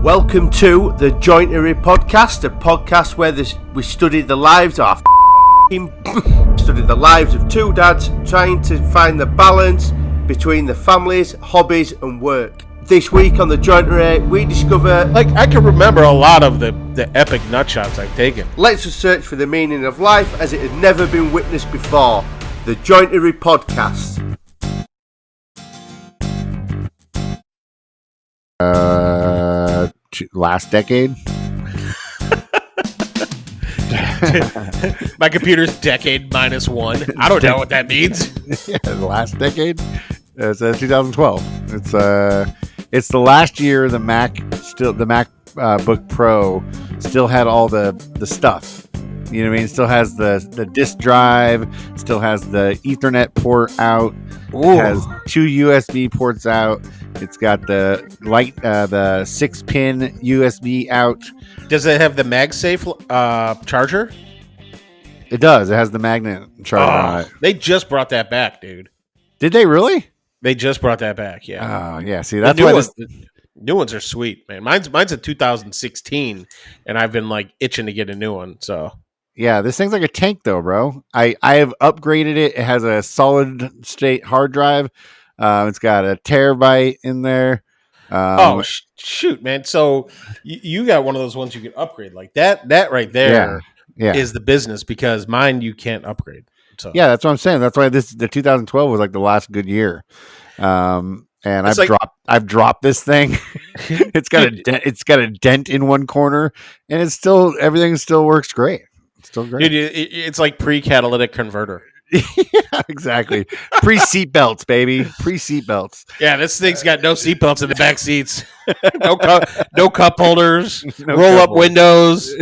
Welcome to the Jointery podcast, a podcast where we study the lives of study the lives of two dads trying to find the balance between the families, hobbies and work. This week on the Jointery, we discover... I can remember a lot of the epic nutshots I've taken. Let's search for the meaning of life as it had never been witnessed before. The Jointery podcast. Last decade. My computer's decade -1. I don't know what that means. Yeah, the last decade. It's 2012. It's the last year the MacBook Pro still had all the stuff. You know what I mean? It still has the disk drive, still has the Ethernet port out. Ooh. It has 2 USB ports out. It's got the 6-pin USB out. Does it have the MagSafe charger? It does. It has the magnet charger on it. They just brought that back, dude. Did they really? They just brought that back, yeah. Oh, yeah. See, that's why new ones are sweet, man. Mine's a 2016, and I've been itching to get a new one. So yeah, this thing's like a tank, though, bro. I have upgraded it. It has a solid state hard drive. It's got a terabyte in there. Shoot, man! So you got one of those ones you can upgrade like that. That right there is the business, because mine you can't upgrade. So yeah, that's what I'm saying. That's why the 2012 was like the last good year. And I've dropped this thing. It's got a dent in one corner, and everything still works great. It's still great. Dude, it's like pre-catalytic converter. Yeah, exactly. Pre-seatbelts, baby. Pre-seatbelts. Yeah, this thing's got no seatbelts in the back seats. No cup holders. No roll-up windows.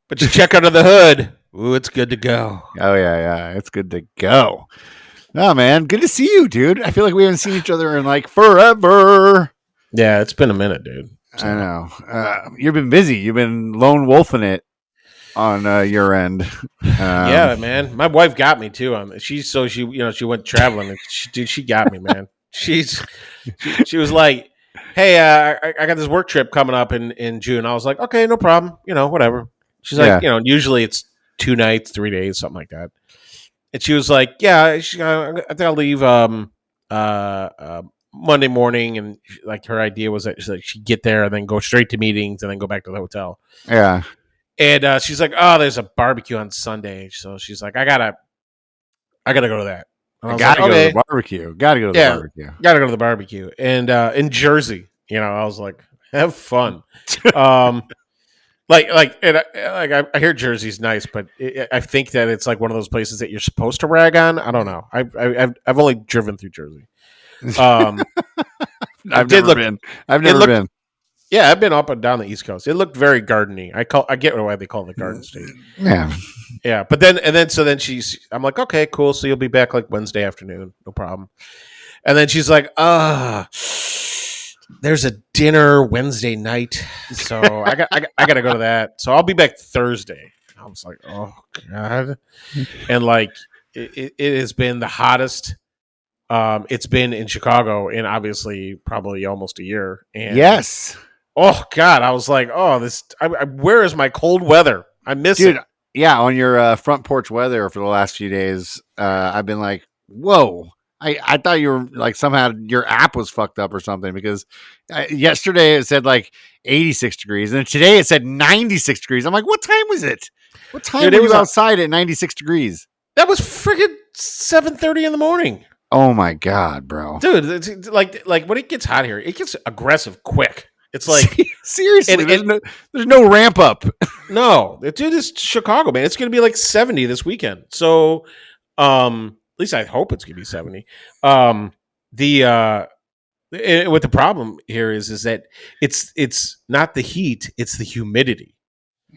But you check under the hood. Ooh, it's good to go. Oh, yeah. It's good to go. Oh, man. Good to see you, dude. I feel like we haven't seen each other in forever. Yeah, it's been a minute, dude. So. I know. You've been busy. You've been lone wolfing it on your end. Yeah, man. My wife got me too. She went traveling, and she got me, man. She was like, "Hey, I got this work trip coming up in June." I was like, "Okay, no problem. Whatever." She's like, usually it's 2 nights, 3 days, something like that. And she was like, "Yeah, I think I'll leave Monday morning." And her idea was that she'd get there and then go straight to meetings and then go back to the hotel. Yeah. And she's like, "Oh, there's a barbecue on Sunday." So she's like, I gotta go to that. I gotta go to the barbecue. Gotta go to the barbecue. And in Jersey, I was like, have fun. I hear Jersey's nice, but I think that it's like one of those places that you're supposed to rag on. I don't know. I've only driven through Jersey. I've never been. Yeah, I've been up and down the East Coast. It looked very gardeny. I get why they call it the Garden State. Yeah, yeah. But then I'm like, okay, cool. So you'll be back Wednesday afternoon, no problem. And then she's like, there's a dinner Wednesday night, so I got to go to that. So I'll be back Thursday. I was like, oh god, and it has been the hottest. It's been in Chicago in obviously probably almost a year. And yes. Oh God! I was like, "Oh, this. Where is my cold weather? I miss it." Yeah, on your front porch weather for the last few days, I've been like, "Whoa!" I thought you were somehow your app was fucked up or something, because yesterday it said 86 degrees, and today it said 96 degrees. I'm like, "What time was it? What time were you outside at 96 degrees?" That was freaking 7:30 in the morning. Oh my God, bro, dude! It's like when it gets hot here, it gets aggressive quick. It's like seriously, there's no ramp up. No, dude, it's Chicago, man. It's going to be 70 this weekend. So, at least I hope it's going to be 70. What the problem here is that it's not the heat, it's the humidity.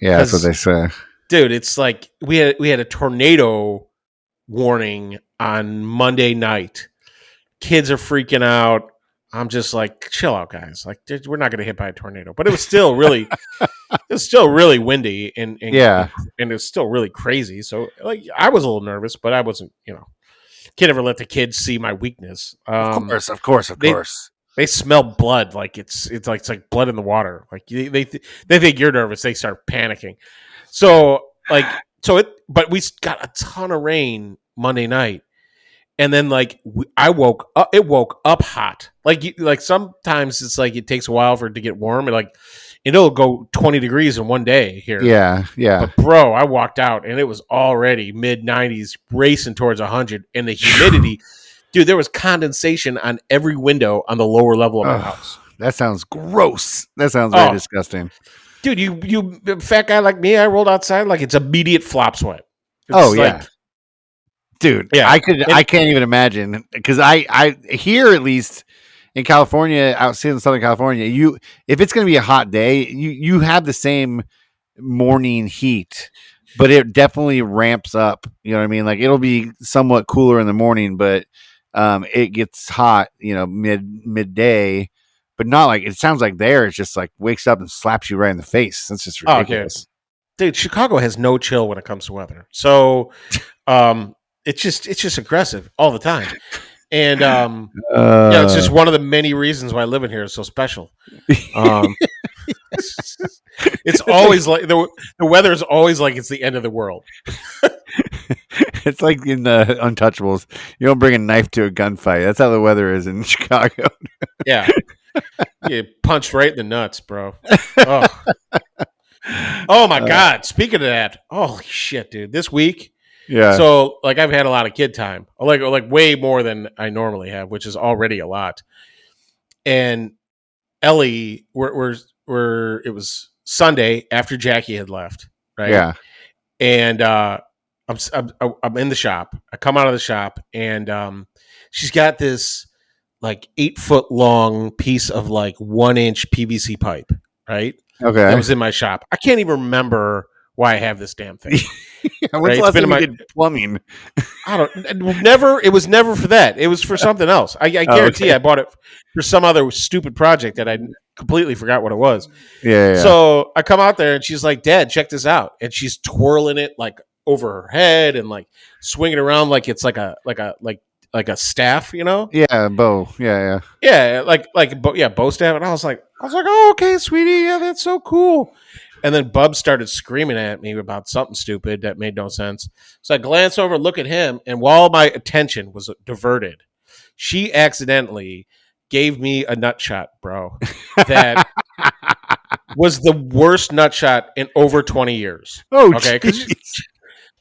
Yeah, that's what they say, dude. It's like we had a tornado warning on Monday night. Kids are freaking out. I'm just like, chill out, guys. We're not going to hit by a tornado, but it was still really, windy and it's still really crazy. So I was a little nervous, but I wasn't, can't ever let the kids see my weakness. Of course. They smell blood like it's like blood in the water. Like they think you're nervous. They start panicking. So but we got a ton of rain Monday night, and then like I woke up. It woke up hot. Like sometimes it's like it takes a while for it to get warm, and it'll go 20 degrees in one day here. Yeah. But bro, I walked out and it was already mid 90s, racing towards 100, and the humidity. Dude, there was condensation on every window on the lower level of my house. That sounds gross. That sounds very disgusting. Dude, you fat guy like me, I rolled outside like it's immediate flop sweat. It's dude, yeah. I can't even imagine, because I here, at least in California, out in Southern California, if it's going to be a hot day, you have the same morning heat, but it definitely ramps up. You know what I mean? Like, it'll be somewhat cooler in the morning, but it gets hot, midday, but not like, it sounds like there it's just like wakes up and slaps you right in the face. That's just ridiculous. Dude, Chicago has no chill when it comes to weather. So it's just aggressive all the time. And it's just one of the many reasons why living here is so special. It's always like the weather is always like it's the end of the world. It's like in the Untouchables. You don't bring a knife to a gunfight. That's how the weather is in Chicago. Yeah. You punched right in the nuts, bro. Oh my God. Speaking of that, holy shit, dude. This week. Yeah. So like I've had a lot of kid time. Like way more than I normally have, which is already a lot. And Ellie, it was Sunday after Jackie had left, right? Yeah. And I'm in the shop. I come out of the shop, and she's got this like 8-foot long piece of like 1-inch PVC pipe, right? Okay. That was in my shop. I can't even remember why I have this damn thing. When's the last time you did plumbing? It was never for that. It was for something else. I guarantee I bought it for some other stupid project that I completely forgot what it was. Yeah. So I come out there and she's like, "Dad, check this out." And she's twirling it like over her head and like swinging around like it's like a staff, Yeah, bow. Yeah. Yeah, bow staff. And I was like, "Oh, okay, sweetie. Yeah, that's so cool." And then Bub started screaming at me about something stupid that made no sense. So I glance over, look at him, and while my attention was diverted, she accidentally gave me a nut shot, bro. That was the worst nut shot in over 20 years. Oh, okay,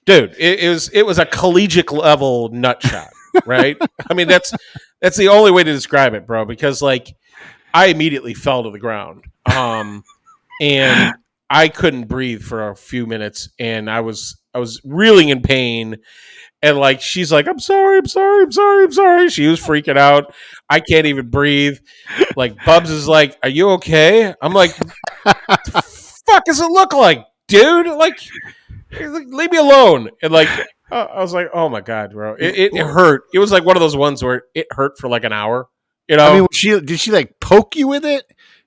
dude, it was a collegiate level nut shot, right? I mean, that's the only way to describe it, bro. Because like, I immediately fell to the ground, and I couldn't breathe for a few minutes, and I was reeling in pain. And like, she's like, I'm sorry. She was freaking out. I can't even breathe. Like, Bubs is like, are you okay? I'm like, fuck does it look like, dude? Like, leave me alone. And like, I was like, oh my God, bro. It hurt. It was like one of those ones where it hurt for like an hour. I mean, did she like poke you with it?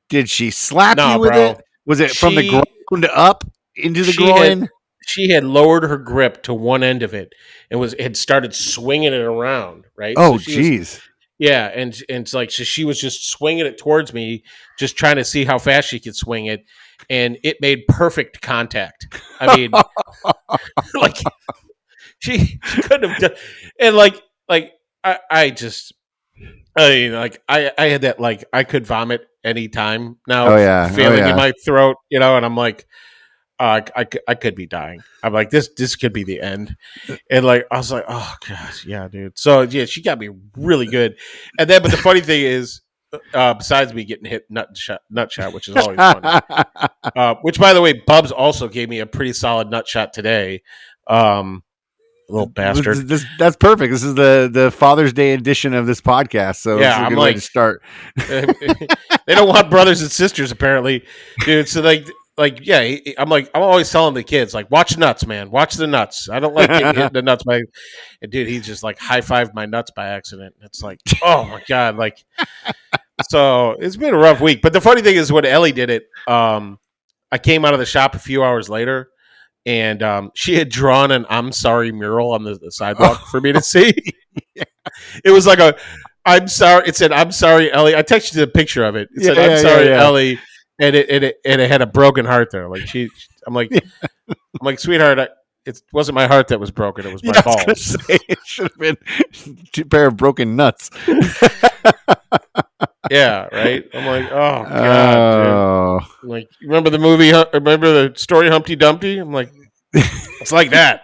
Did she slap you with it? Was it from the ground up into the groin? She had lowered her grip to one end of it and had started swinging it around, right? Oh, jeez. Yeah, and it's like, so she was just swinging it towards me, just trying to see how fast she could swing it, and it made perfect contact. I mean, like, she couldn't have done, and I had that, like, I could vomit anytime now, feeling in my throat, and I'm like, I could be dying. I'm like, this could be the end. And like, I was like, oh gosh, yeah, dude. So yeah, she got me really good. And then, but the funny thing is, besides me getting hit nut shot, which is always funny. Which, by the way, Bubs also gave me a pretty solid nut shot today. Little bastard. That's perfect. This is the Father's Day edition of this podcast. So yeah, it's a good way to start. They don't want brothers and sisters, apparently, dude. So I'm always telling the kids, like, watch nuts, man. Watch the nuts. I don't like getting hit in the nuts by. And dude, he just like high-fived my nuts by accident. It's like, oh my God, like. So it's been a rough week. But the funny thing is, when Ellie did it, I came out of the shop a few hours later, and she had drawn an "I'm sorry" mural on the sidewalk for me to see. It was like I'm sorry. It said, "I'm sorry, Ellie." I texted you the picture of it. It said, "I'm Yeah, sorry, yeah. Ellie," and it had a broken heart there. Like I'm like, sweetheart, it wasn't my heart that was broken. It was my Yeah, I was gonna balls. say it should have been two pair of broken nuts. Yeah, right. I'm like, oh god, dude. Oh, I'm like, you remember the movie? Remember the story Humpty Dumpty? I'm like, it's like that.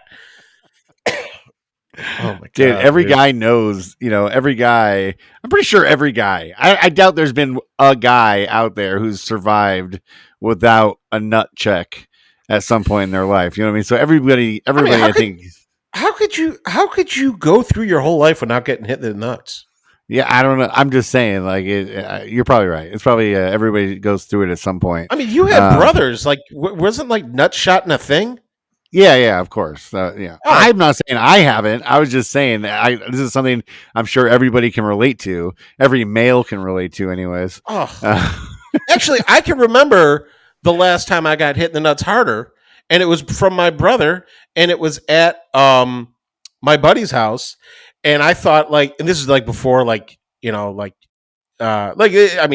Oh my dude, god, every dude. guy knows. Every guy. I'm pretty sure every guy. I doubt there's been a guy out there who's survived without a nut check at some point in their life. You know what I mean? So everybody, how I think. How could you go through your whole life without getting hit in the nuts? Yeah, I don't know. I'm just saying, like, you're probably right. It's probably everybody goes through it at some point. I mean, you had brothers. Like, wasn't like nut shotting a thing? Yeah, of course. Yeah, Oh. I'm not saying I haven't. I was just saying that this is something I'm sure everybody can relate to. Every male can relate to, anyways. Oh, actually, I can remember the last time I got hit in the nuts harder, and it was from my brother, and it was at my buddy's house, and I thought and this is like before, I mean,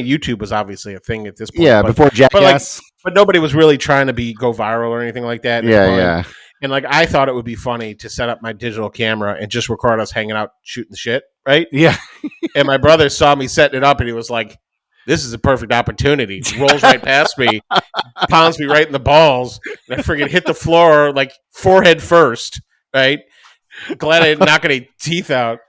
YouTube was obviously a thing at this point. Yeah, before Jackass. But nobody was really trying to go viral or anything like that. Yeah. And I thought it would be funny to set up my digital camera and just record us hanging out, shooting the shit, right? Yeah. And my brother saw me setting it up, and he was like, "This is a perfect opportunity." Rolls right past me, pounds me right in the balls, and I freaking hit the floor forehead first, right? Glad I didn't knock any teeth out.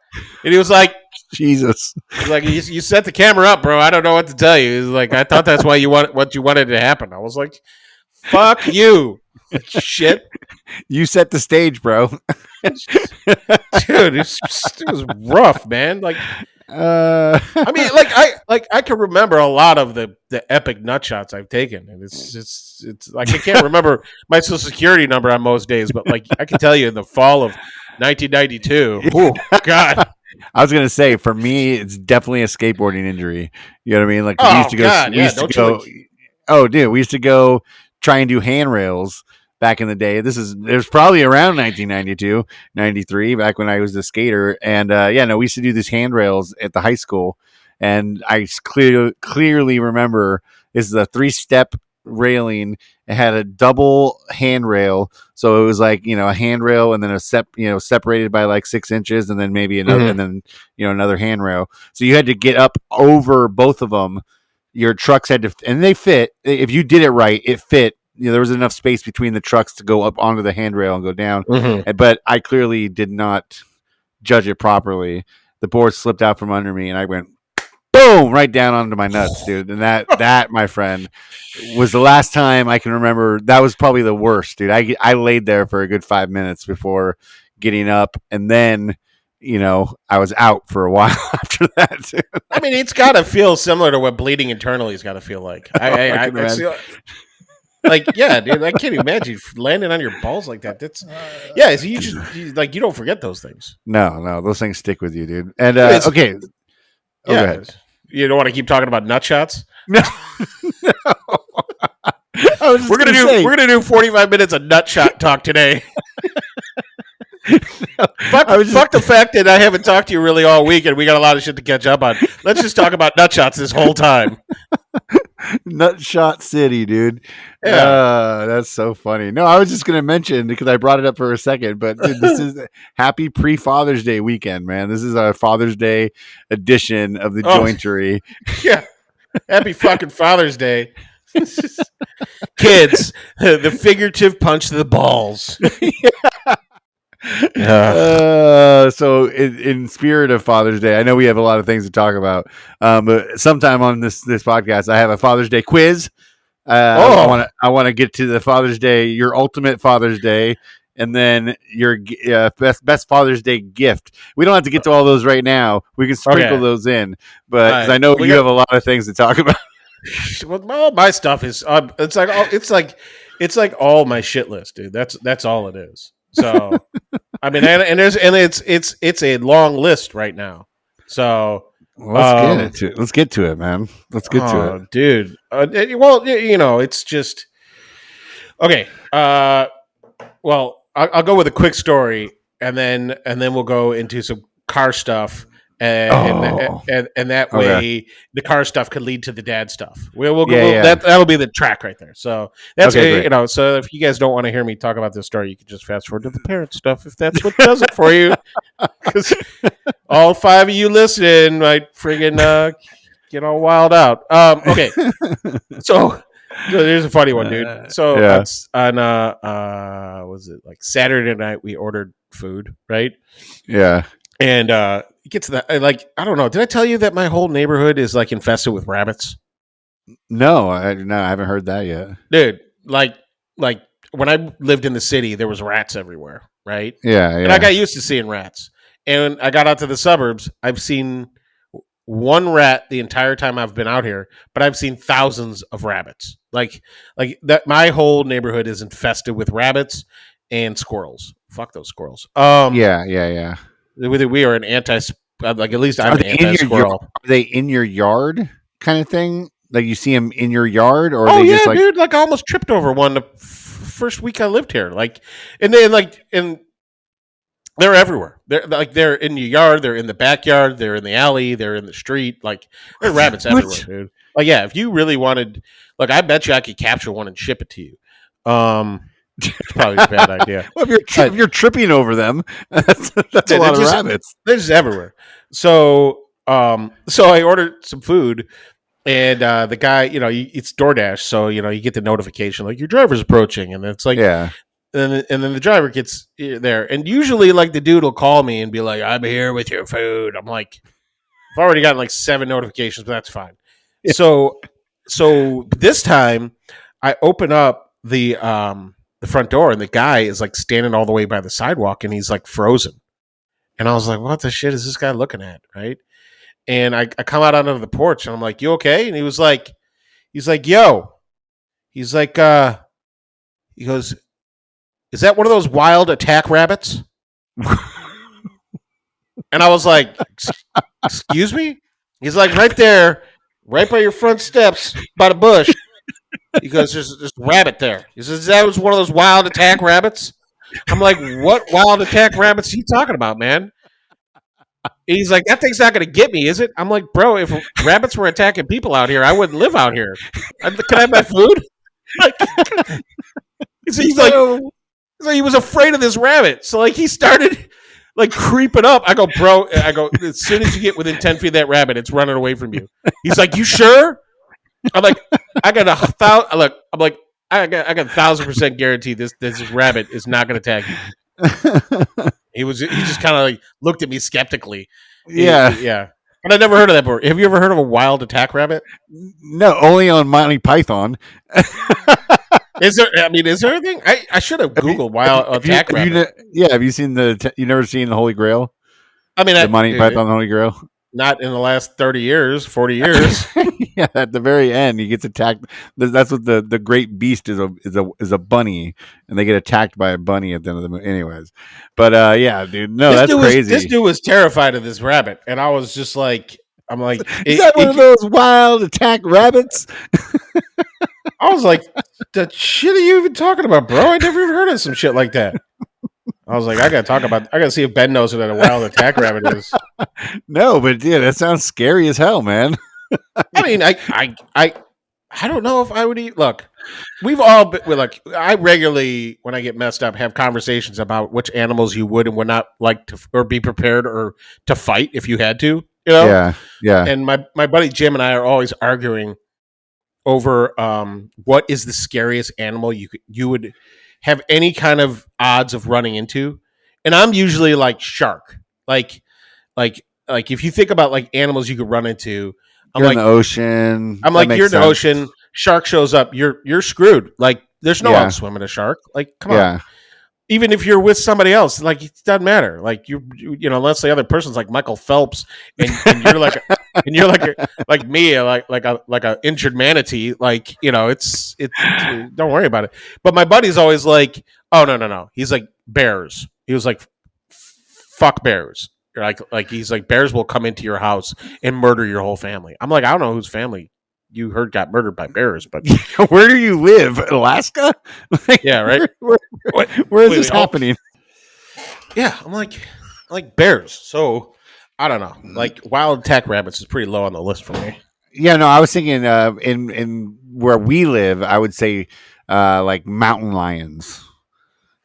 And he was like, Jesus. He's like, you set the camera up, bro. I don't know what to tell you. He's like, I thought that's why what you wanted to happen. I was like, fuck you, shit. You set the stage, bro. Dude, it was rough, man. I mean, I can remember a lot of the epic nut shots I've taken, and it's like I can't remember my social security number on most days, but I can tell you in the fall of 1992. Oh God. I was gonna say, for me, it's definitely a skateboarding injury. You know what I mean? Like, we used to go. God, Oh, dude, we used to go try and do handrails back in the day. It was probably around 1992, 93, back when I was a skater. And we used to do these handrails at the high school. And I clearly remember this is a 3-step railing. It had a double handrail, so it was a handrail and then separated by 6 inches, and then maybe another, and then another handrail. So you had to get up over both of them. Your trucks had to, and they fit. If you did it right, it fit. There was enough space between the trucks to go up onto the handrail and go down. But I clearly did not judge it properly. The board slipped out from under me, and I went boom right down onto my nuts, dude. And that, my friend, was the last time I can remember. That was probably the worst, dude. I laid there for a good 5 minutes before getting up, and then I was out for a while after that, too. I mean, it's got to feel similar to what bleeding internally has got to feel like. Yeah, dude, I can't imagine landing on your balls like that. That's so you don't forget those things. No, those things stick with you, dude. And okay. Go ahead. You don't want to keep talking about nut shots? No. We're gonna do 45 minutes of nut shot talk today. Fuck the fact that I haven't talked to you really all week, and we got a lot of shit to catch up on. Let's just talk about nut shots this whole time. Nut shot city, dude. Yeah, that's so funny. No, I was just gonna mention, because I brought it up for a second, but dude, this is happy pre-Father's Day weekend, man. This is our Father's Day edition of the jointery. Yeah, happy fucking Father's Day. Kids, the figurative punch to the balls. So in spirit of Father's Day, I know we have a lot of things to talk about, but sometime on this podcast, I have a Father's Day quiz. I want to get to the Father's Day, your ultimate Father's Day, and then your best Father's Day gift. We don't have to get to all those right now. We can sprinkle those in, but right. I know you have a lot of things to talk about. Well, all my stuff is it's like all my shit list, dude. That's all it is. So, I mean, it's a long list right now. So let's get to it, man. Let's get to it, dude. It's just okay. Well, I'll go with a quick story, and then we'll go into some car stuff, and that Okay. way the car stuff could lead to the dad stuff. We'll Yeah. that'll be the track right there. So that's Okay, great. So if you guys don't want to hear me talk about this story, you can just fast forward to the parent stuff if that's what does it for you. Because all 5 of you listening might friggin' get all wild out. Okay, so there's a funny one, dude. So Yeah. that's on was it like Saturday night? We ordered food, right? Yeah. And it gets to that. Like, I don't know. Did I tell you that my whole neighborhood is like infested with rabbits? No, I haven't heard that yet. Dude, like when I lived in the city, there was rats everywhere, right? Yeah. And I got used to seeing rats. And when I got out to the suburbs, I've seen one rat the entire time I've been out here, but I've seen thousands of rabbits. Like that. My whole neighborhood is infested with rabbits and squirrels. Fuck those squirrels. Yeah. We are an like at least I'm Are an they in your anti-squirrel. Are they in your yard kind of thing? Like you see them in your yard, or are Oh they yeah, just like dude! Like I almost tripped over one the first week I lived here. Like, and they're everywhere. They're in your yard. They're in the backyard. They're in the alley. They're in the street. Like there are rabbits What? everywhere, dude. Like yeah, if you really wanted, like I bet you I could capture one and ship it to you. It's probably a bad idea. Well, if you're tripping over them, that's a lot of rabbits. They're just everywhere. So I ordered some food. And the guy, it's DoorDash, so you get the notification like your driver's approaching, and it's like, Yeah. and then the driver gets there, and usually like the dude will call me and be like, "I'm here with your food." I'm like, I've already gotten like 7 notifications, but that's fine. Yeah. So this time, I open up the front door, and the guy is like standing all the way by the sidewalk, and he's like frozen, and I was like, "What the shit is this guy looking at?" Right. And I come out onto the porch and I'm like, "You okay?" And he's like, "Yo," he's like, he goes, "Is that one of those wild attack rabbits?" And I was like, "Excuse me?" He's like, "Right there, right by your front steps, by the bush." He goes, "There's a rabbit there." He says, "That was one of those wild attack rabbits." I'm like, "What wild attack rabbits are you talking about, man?" He's like, "That thing's not going to get me, is it?" I'm like, "Bro, if rabbits were attacking people out here, I wouldn't live out here. Can I have my food?" Like, he's like, he was afraid of this rabbit. So like he started like creeping up. I go, "Bro," "As soon as you get within 10 feet of that rabbit, it's running away from you." He's like, "You sure?" I'm like, I got 1,000% guarantee this rabbit is not going to attack you. He just kind of like looked at me skeptically. Yeah. But I never heard of that before. Have you ever heard of a wild attack rabbit? No, only on Monty Python. Is there anything? I should have Googled wild attack rabbit. Have you seen you never seen the Holy Grail? I mean, The Monty Python Holy Grail? Not in the last 30 years, 40 years. Yeah, at the very end, he gets attacked. That's what the great beast is a bunny, and they get attacked by a bunny at the end of the movie. Anyways, but yeah, dude, no, that's crazy. This dude was terrified of this rabbit, and I was just like, is that one of those wild attack rabbits? I was like, the shit are you even talking about, bro? I never even heard of some shit like that. I was like, I gotta see if Ben knows what a wild attack rabbit is. No, but yeah, that sounds scary as hell, man. I mean, I don't know if I would eat. Look, we've all been like, I regularly, when I get messed up, have conversations about which animals you would and would not like to, or be prepared or to fight if you had to, Yeah. And my buddy Jim and I are always arguing over what is the scariest animal you would have any kind of odds of running into. And I'm usually like shark. Like if you think about like animals you could run into, You're in the ocean. I'm like, you're in the ocean, shark shows up, you're screwed. Like there's no outswimming a shark. Like, come on. Even if you're with somebody else, like it doesn't matter. Like you unless the other person's like Michael Phelps, and you're like, like me, like a injured manatee. Like it's don't worry about it. But my buddy's always like, oh no. He's like bears. He was like, fuck bears. Like he's like, bears will come into your house and murder your whole family. I'm like, I don't know whose family you heard got murdered by bears, but where do you live? Alaska? Yeah, right. Where is this happening? Yeah, I'm like bears. So I don't know. Like wild attack rabbits is pretty low on the list for me. Yeah, no, I was thinking in where we live, I would say like mountain lions.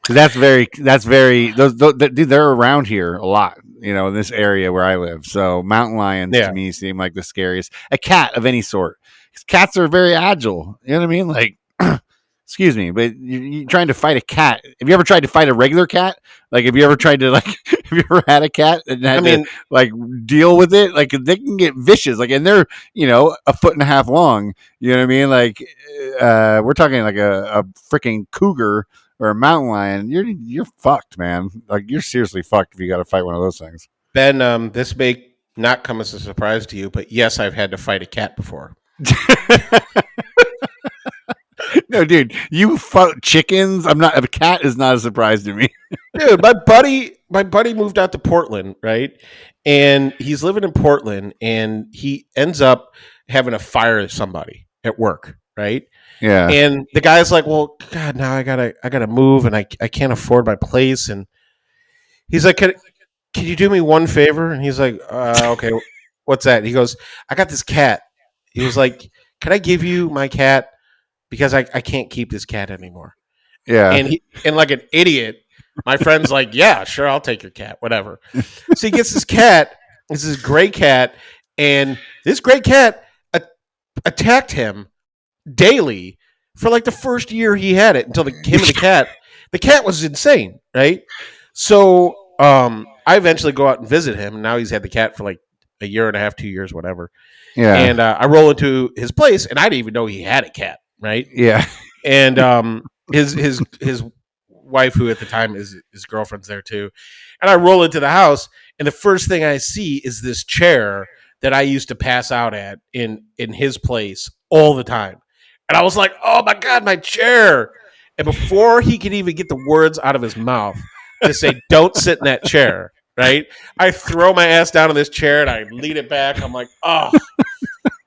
That's very dude. They're around here a lot, in this area where I live. So mountain lions to me seem like the scariest. A cat of any sort, 'cause cats are very agile. You know what I mean? Like, excuse me, but you're trying to fight a cat. Have you ever tried to fight a regular cat? Like, have you ever tried to have you ever had a cat and had to like deal with it? Like, they can get vicious. Like, and they're 1.5 feet long. You know what I mean? Like, we're talking like a freaking cougar or a mountain lion. You're fucked, man. Like, you're seriously fucked if you got to fight one of those things. Ben, this may not come as a surprise to you, but yes, I've had to fight a cat before. No, dude, you fought chickens. A cat is not a surprise to me. Dude, my buddy moved out to Portland, right? And he's living in Portland, and he ends up having to fire somebody at work, right? Yeah. And the guy's like, "Well, God, now I gotta move, and I can't afford my place." And he's like, "Can you do me one favor?" And he's like, "Okay, what's that?" And he goes, "I got this cat." He was like, "Can I give you my cat? Because I can't keep this cat anymore." Yeah. And like an idiot, my friend's like, "Yeah, sure, I'll take your cat, whatever." So he gets this cat. This is a gray cat, and this gray cat attacked him daily for like the first year he had it until him and the cat was insane, right? So I eventually go out and visit him, and now he's had the cat for like a year and a half, 2 years, whatever. Yeah. And I roll into his place, and I didn't even know he had a cat, right? Yeah. And his wife, who at the time is his girlfriend's there too, and I roll into the house, and the first thing I see is this chair that I used to pass out at in his place all the time. And I was like, "Oh my God, my chair." And before he could even get the words out of his mouth to say, "Don't sit in that chair," right? I throw my ass down in this chair and I lean it back. I'm like, "Oh,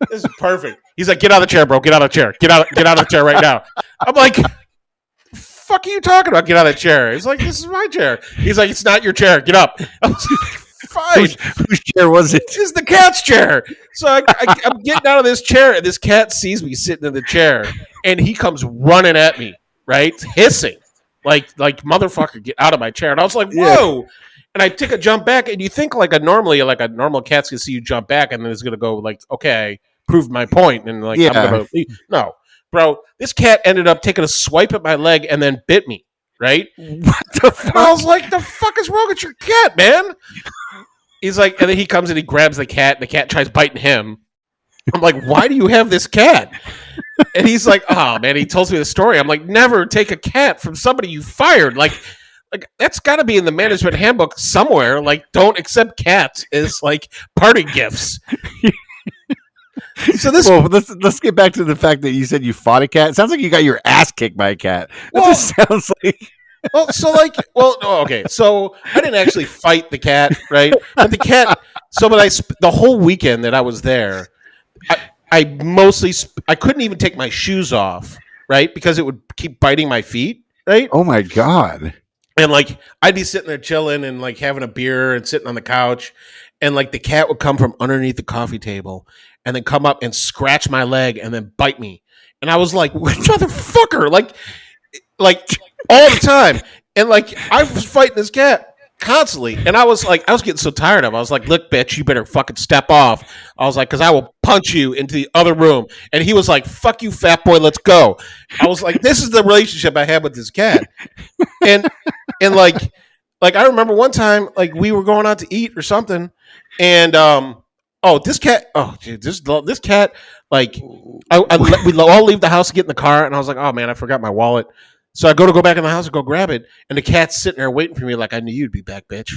this is perfect." He's like, "Get out of the chair, bro. Get out of the chair. Get out of the chair right now." I'm like, "Fuck are you talking about? Get out of the chair." He's like, "This is my chair." He's like, "It's not your chair. Get up." I was like, "Fine." Whose chair was it? It's the cat's chair. So I'm getting out of this chair, and this cat sees me sitting in the chair, and he comes running at me, right, hissing, like motherfucker, get out of my chair. And I was like, "Whoa!" Yeah. And I take a jump back, and you think like a normal cat's gonna see you jump back, and then it's gonna go like, "Okay, prove my point," and like, yeah. I'm gonna leave. No, bro, this cat ended up taking a swipe at my leg and then bit me. Right? What the fuck? I was like, "The fuck is wrong with your cat, man?" He's like, and then he comes and he grabs the cat, and the cat tries biting him. I'm like, "Why do you have this cat?" And he's like, "Oh man," he tells me the story. I'm like, "Never take a cat from somebody you fired. Like that's got to be in the management handbook somewhere. Like, don't accept cats as like party gifts." So let's get back to the fact that you said you fought a cat. It sounds like you got your ass kicked by a cat. That just sounds like. Okay. So I didn't actually fight the cat, right? But the cat. So, the whole weekend that I was there, I couldn't even take my shoes off, right? Because it would keep biting my feet, right? Oh my God. And like, I'd be sitting there chilling and like having a beer and sitting on the couch, and like the cat would come from underneath the coffee table and then come up and scratch my leg and then bite me. And I was like, "Motherfucker!" Like all the time. And like, I was fighting this cat constantly. And I was getting so tired of it. I was like, "Look, bitch, you better fucking step off." I was like, "Because I will punch you into the other room." And he was like, "Fuck you, fat boy, let's go." I was like, this is the relationship I had with this cat. And like I remember one time, like we were going out to eat or something. And, this cat, this cat, like we all leave the house to get in the car. And I was like, "Oh man, I forgot my wallet." So I go back in the house and go grab it, and the cat's sitting there waiting for me like, "I knew you'd be back, bitch."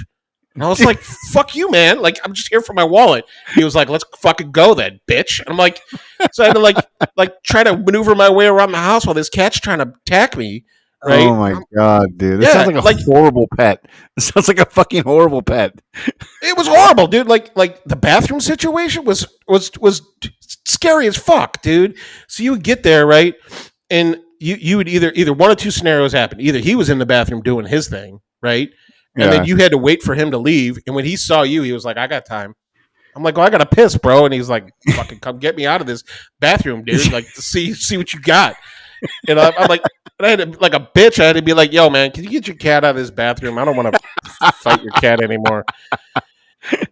And I was like, "Fuck you, man. Like, I'm just here for my wallet." He was like, "Let's fucking go then, bitch." And I'm like, so I had to like try to maneuver my way around the house while this cat's trying to attack me. Right? Oh my God, dude. This sounds like a horrible pet. It sounds like a fucking horrible pet. It was horrible, dude. Like the bathroom situation was scary as fuck, dude. So you would get there, right? And you would either one of two scenarios happen. Either he was in the bathroom doing his thing, right? And then you had to wait for him to leave. And when he saw you, he was like, I got time. I'm like, well, I got to piss, bro. And he's like, fucking come get me out of this bathroom, dude. Like, to see what you got. And I'm like, and I had to, like a bitch, I had to be like, yo, man, can you get your cat out of this bathroom? I don't want to fight your cat anymore.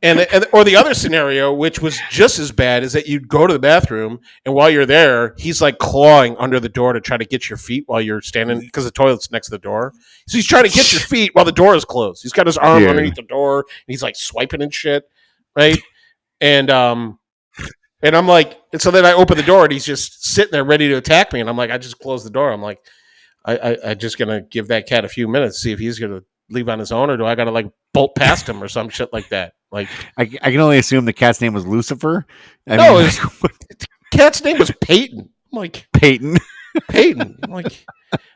And or the other scenario, which was just as bad, is that you'd go to the bathroom, and while you're there, he's like clawing under the door to try to get your feet while you're standing, because the toilet's next to the door. So he's trying to get your feet while the door is closed. He's got his arm underneath the door, and he's like swiping and shit, right? And I'm like, and so then I open the door, and he's just sitting there ready to attack me, and I'm like, I just closed the door. I'm like, I just gonna give that cat a few minutes, see if he's gonna leave on his own, or do I gotta like bolt past him or some shit like that? Like, I can only assume the cat's name was Lucifer. The cat's name was Peyton. I'm like, Peyton. I'm like,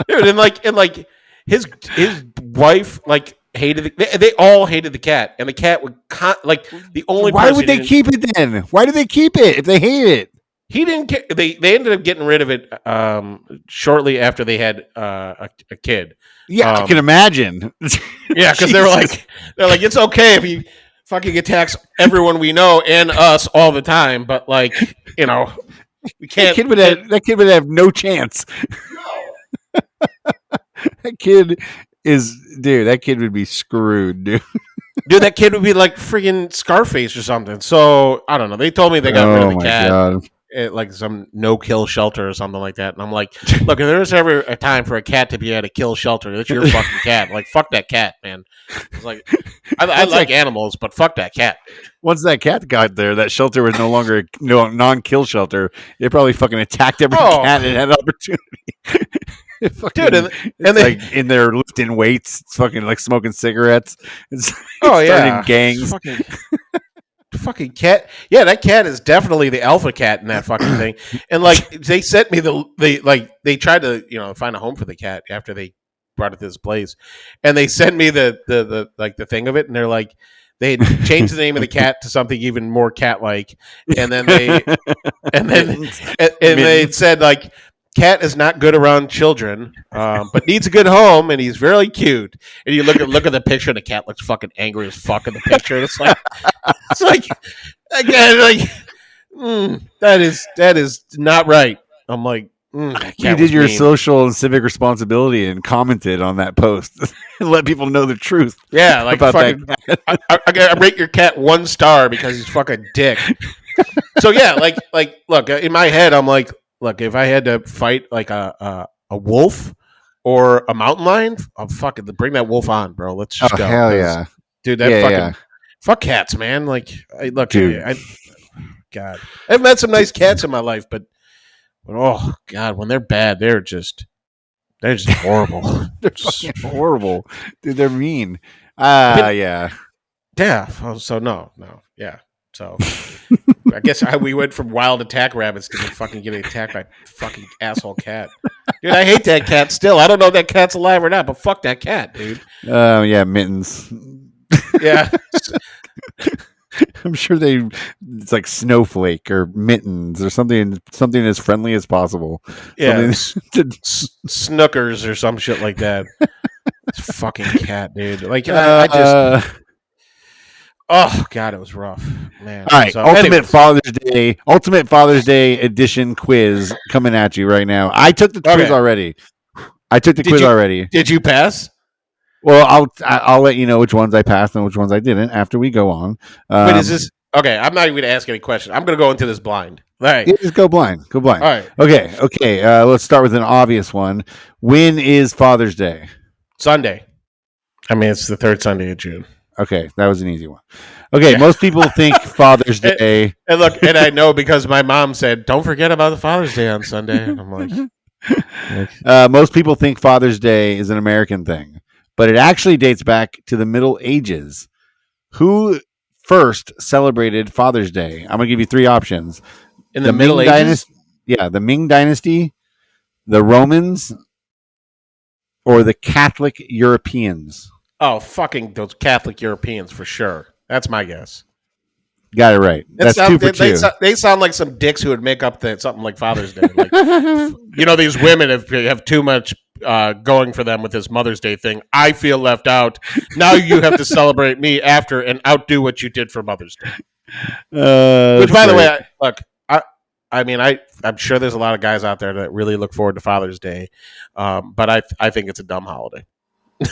dude, and like his wife like hated they all hated the cat, and the cat would like the only. Why would they keep it then? Why do they keep it if they hate it? He didn't care. They ended up getting rid of it shortly after they had a kid. Yeah, I can imagine. Yeah, because they're like, it's okay if he fucking attacks everyone we know and us all the time, but like, you know, we can't. That kid would have no chance. No. That kid would be screwed, dude. Dude, that kid would be like freaking Scarface or something. So I don't know. They told me they got rid of the cat. God. At like some no-kill shelter or something like that. And I'm like, look, if there's ever a time for a cat to be at a kill shelter, it's your fucking cat. Like, fuck that cat, man. It's like, I like animals, but fuck that cat. Once that cat got there, that shelter was no longer a non-kill shelter. They probably fucking attacked every cat that had an opportunity. Fucking, dude, and they like in there lifting weights, it's fucking like smoking cigarettes. It's starting gangs. Fucking cat. Yeah, that cat is definitely the alpha cat in that fucking thing. And like they sent me they tried to, you know, find a home for the cat after they brought it to this place. And they sent me the like the thing of it, and they're like, they had changed the name of the cat to something even more cat like. And then they they said like, cat is not good around children, but needs a good home, and he's very cute. And you look at the picture, and the cat looks fucking angry as fuck in the picture. And it's like again, that is not right. I'm like, that cat you did your social and civic responsibility and commented on that post and let people know the truth. Yeah, like about fucking, I rate your cat 1 star because he's fucking dick. So yeah, like look, in my head, I'm like, look, if I had to fight like a wolf or a mountain lion, I'll fucking bring that wolf on, bro. Let's just go. Hell yeah. Dude, fuck cats, man. Like, God. I've met some nice cats in my life, but oh God, when they're bad, they're just horrible. They're fucking horrible. Dude, they're mean. Yeah. Yeah. So no. Yeah. So I guess we went from wild attack rabbits to fucking getting attacked by a fucking asshole cat. Dude, I hate that cat still. I don't know if that cat's alive or not, but fuck that cat, dude. Yeah, Mittens. Yeah. I'm sure it's like Snowflake or Mittens or something as friendly as possible. Yeah. Snookers or some shit like that. It's fucking cat, dude. Like, I just... Oh God, it was rough, man. All right, so, Ultimate Father's Day edition quiz coming at you right now. I took the quiz already. Did you pass? Well, I'll let you know which ones I passed and which ones I didn't after we go on. Wait, is this okay? I'm not even going to ask any questions. I'm going to go into this blind. All right, yeah, just go blind. All right. Okay. Let's start with an obvious one. When is Father's Day? Sunday. I mean, it's the 3rd Sunday of June. Okay, that was an easy one. Okay, Most people think Father's Day. And look, and I know because my mom said, "Don't forget about the Father's Day on Sunday." And I'm like, most people think Father's Day is an American thing, but it actually dates back to the Middle Ages. Who first celebrated Father's Day? I'm going to give you 3 options. In the Middle Ages? The Ming Dynasty, the Romans, or the Catholic Europeans. Oh, fucking those Catholic Europeans for sure. That's my guess. Got it right. That's two for two. They sound like some dicks who would make up something like Father's Day. Like, these women have too much going for them with this Mother's Day thing. I feel left out. Now you have to celebrate me after and outdo what you did for Mother's Day. Which, by the way, I'm sure there's a lot of guys out there that really look forward to Father's Day, but I think it's a dumb holiday.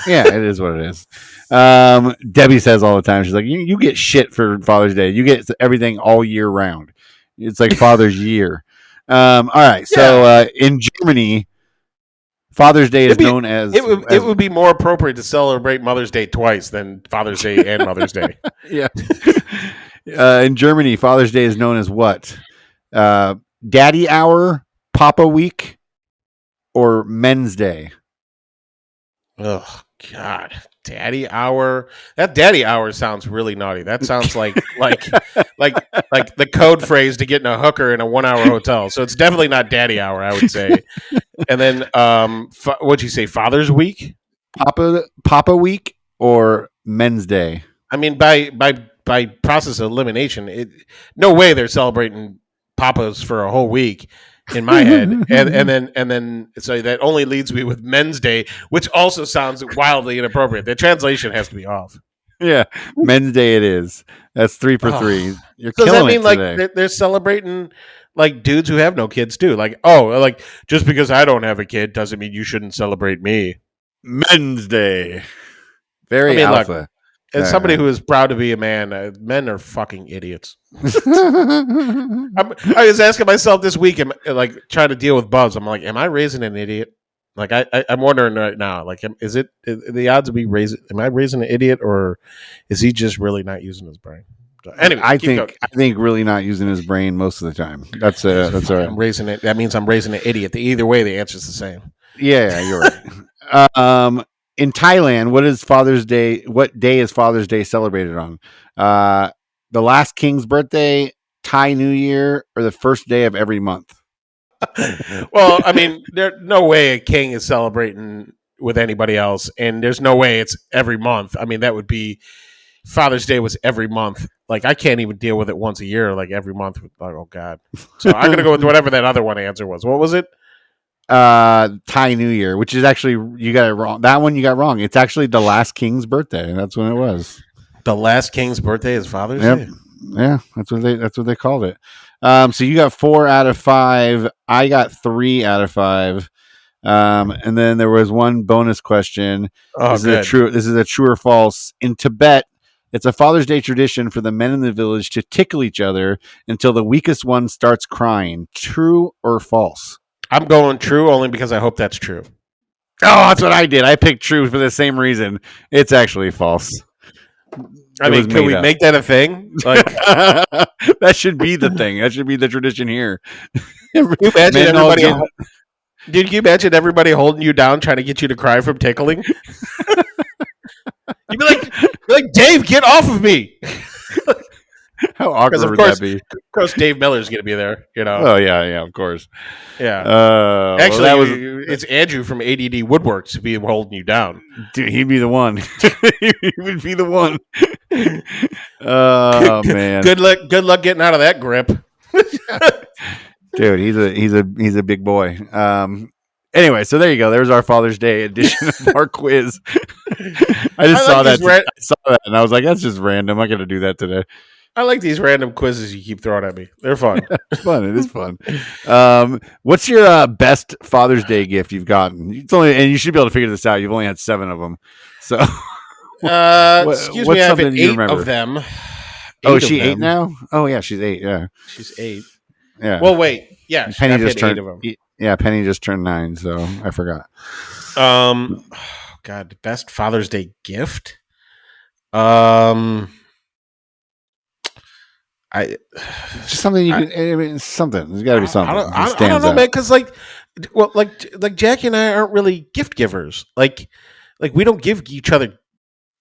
Yeah, it is what it is. Debbie says all the time, she's like, you get shit for Father's Day. You get everything all year round. It's like Father's year. All right. So in Germany, Father's Day is known as... It would be more appropriate to celebrate Mother's Day twice than Father's Day and Mother's Day. Yeah. In Germany, Father's Day is known as what? Daddy Hour, Papa Week, or Men's Day? Oh God, Daddy Hour. That Daddy Hour sounds really naughty. That sounds like the code phrase to get in a hooker in a 1 hour hotel. So it's definitely not Daddy Hour, I would say. And then, what'd you say? Father's Week, Papa Week, or Men's Day? I mean, by process of elimination, no way they're celebrating Papas for a whole week. In my head, and then so that only leads me with Men's Day, which also sounds wildly inappropriate. The translation has to be off. Yeah, Men's Day it is. That's 3 for 3. You're so killing does that mean it today. they're celebrating like dudes who have no kids too? Like just because I don't have a kid doesn't mean you shouldn't celebrate me. Men's Day, very alpha. Look, as somebody who is proud to be a man, men are fucking idiots. I was asking myself this week, like trying to deal with Buzz. I'm like, am I raising an idiot? Like I'm wondering right now, like, is the odds of me raising? Am I raising an idiot, or is he just really not using his brain? So anyway, I think really not using his brain most of the time. That's all right. I'm raising it. That means I'm raising an idiot. Either way, the answer's the same. Yeah, you're right. In Thailand, what day is Father's Day celebrated on? The last king's birthday, Thai New Year, or the first day of every month? Well, I mean, there's no way a king is celebrating with anybody else, and there's no way it's every month. I mean, that would be Father's Day was every month. Like, I can't even deal with it once a year, like every month. Like, oh God. So I'm gonna go with whatever that other one answer was. What was it? Thai New Year, which is actually, you got it wrong. That one you got wrong. It's actually the last king's birthday. That's when it was. The last king's birthday is Father's Day. Yeah, that's what they called it. So you got 4 out of 5. I got 3 out of 5. And then there was one bonus question. Oh, this is a true or false. In Tibet, it's a Father's Day tradition for the men in the village to tickle each other until the weakest one starts crying. True or false? I'm going true only because I hope that's true. Oh, that's what I did. I picked true for the same reason. It's actually false. I mean, can we make that a thing? Like, that should be the thing. That should be the tradition here. Can you imagine Did you imagine everybody holding you down, trying to get you to cry from tickling? You'd be like, Dave, get off of me! How awkward would that be? Of course, Dave Miller's going to be there. Oh yeah, of course. Yeah. Actually, it's Andrew from ADD Woodworks to be holding you down. Dude, he'd be the one. He would be the one. Oh man. Good luck getting out of that grip. Dude, he's a big boy. Anyway, so there you go. There's our Father's Day edition of our quiz. I saw that and I was like, that's just random. I'm going to do that today. I like these random quizzes you keep throwing at me. They're fun. It's fun. It is fun. What's your best Father's Day gift you've gotten? And you should be able to figure this out. You've only had 7 of them. So, excuse me, I have 8 of them. Is she 8 now? Oh yeah, she's 8. Yeah, she's 8. Yeah. Well, wait. Yeah, Penny just turned 8 of them. Yeah, Penny just turned 9, so I forgot. God, best Father's Day gift. Just something you can. I mean, something. There's got to be something. I don't know, man. Because like Jackie and I aren't really gift givers. Like we don't give each other.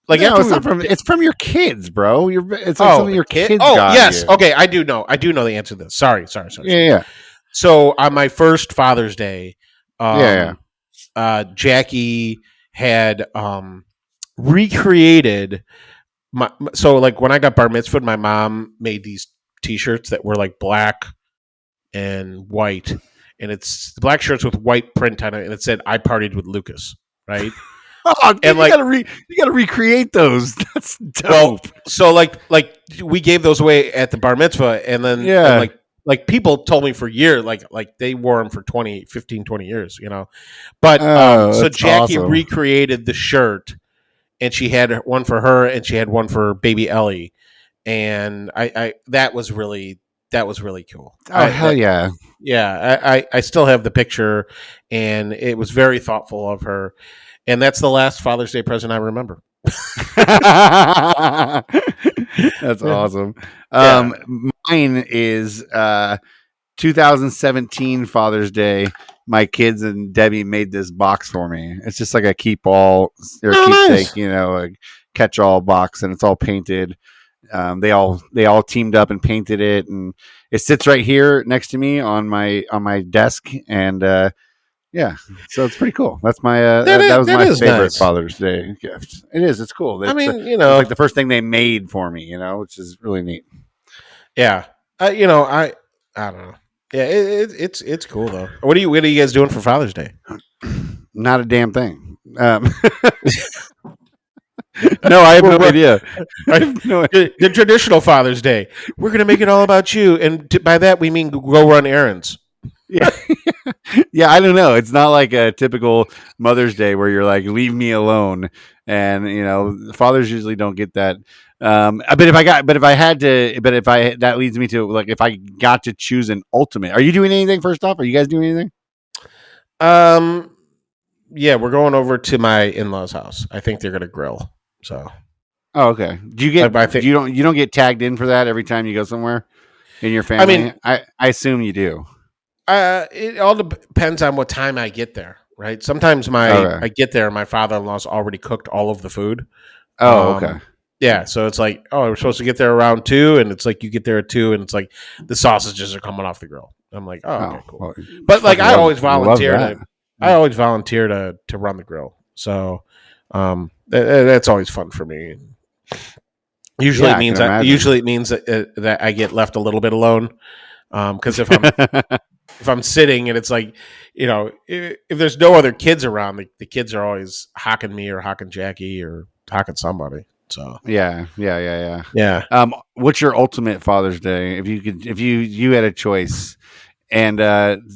Like, no, it's from your kids, bro. It's like something your kids. Oh, got yes. you. Okay, I do know the answer to this. Sorry. Yeah. So on my first Father's Day, Jackie had recreated so like when I got bar mitzvahed, my mom made these T-shirts that were like black and white, and it's the black shirts with white print on it, and it said "I partied with Lucas," right? Oh, dude, And like, you gotta recreate those. That's well, dope. so like we gave those away at the bar mitzvah, and then and Yeah. like people told me for years, like they wore them for 20 years, But Oh, so that's Jackie awesome. recreated the shirt, and she had one for her, and she had one for baby Ellie, and I that was really cool. Oh, hell yeah. Yeah, I still have the picture, and it was very thoughtful of her, and that's the last Father's Day present I remember. That's awesome. Yeah. Mine is 2017 Father's Day. My kids and Debbie made this box for me. It's just like a keep-all or Oh, keepsake, nice. a catch-all box, and it's all painted. They all teamed up and painted it, and it sits right here next to me on my desk, and yeah, so it's pretty cool. That's my that was That my is favorite nice. Father's Day gift. It is. It's cool. I mean, It was like the first thing they made for me, which is really neat. yeah. I don't know. Yeah, it's cool though. What are you guys doing for Father's Day? Not a damn thing. No, I have no idea. I have no idea. The traditional Father's Day. We're gonna make it all about you, and by that we mean go run errands. Yeah. Yeah, I don't know. It's not like a typical Mother's Day where you're like, leave me alone. And fathers usually don't get that. That leads me to like, if I got to choose an ultimate, are you doing anything first off? Are you guys doing anything? Yeah, we're going over to my in-laws' house. I think they're gonna grill. So, Oh, okay. Do you get, I think you don't get tagged in for that every time you go somewhere in your family? I mean, I assume you do. it all depends on what time I get there, right? Sometimes Okay. I get there, and my father-in-law's already cooked all of the food. Oh, okay. Yeah, so it's like, oh, we're supposed to get there around 2, and it's like you get there at 2, and it's like the sausages are coming off the grill. I'm like, oh, okay, cool. Well, But like, I always love volunteer that. to run the grill. So, that's always fun for me. Usually, Yeah, it I means can imagine. that I get left a little bit alone. Because if I'm sitting and it's like, if there's no other kids around, the kids are always hocking me or hocking Jackie or hocking somebody. So Yeah. yeah. What's your ultimate Father's Day? If you had a choice. And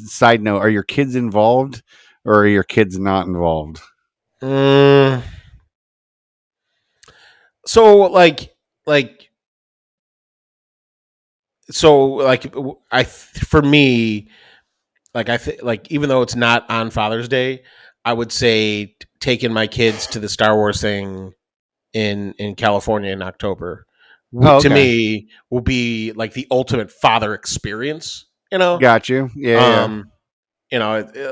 side note, are your kids involved or are your kids not involved? Mm, so like for me, like like even though it's not on Father's Day, I would say taking my kids to the Star Wars thing in California in October Oh, to okay. me will be like the ultimate father experience. You know, Got you. Yeah. um,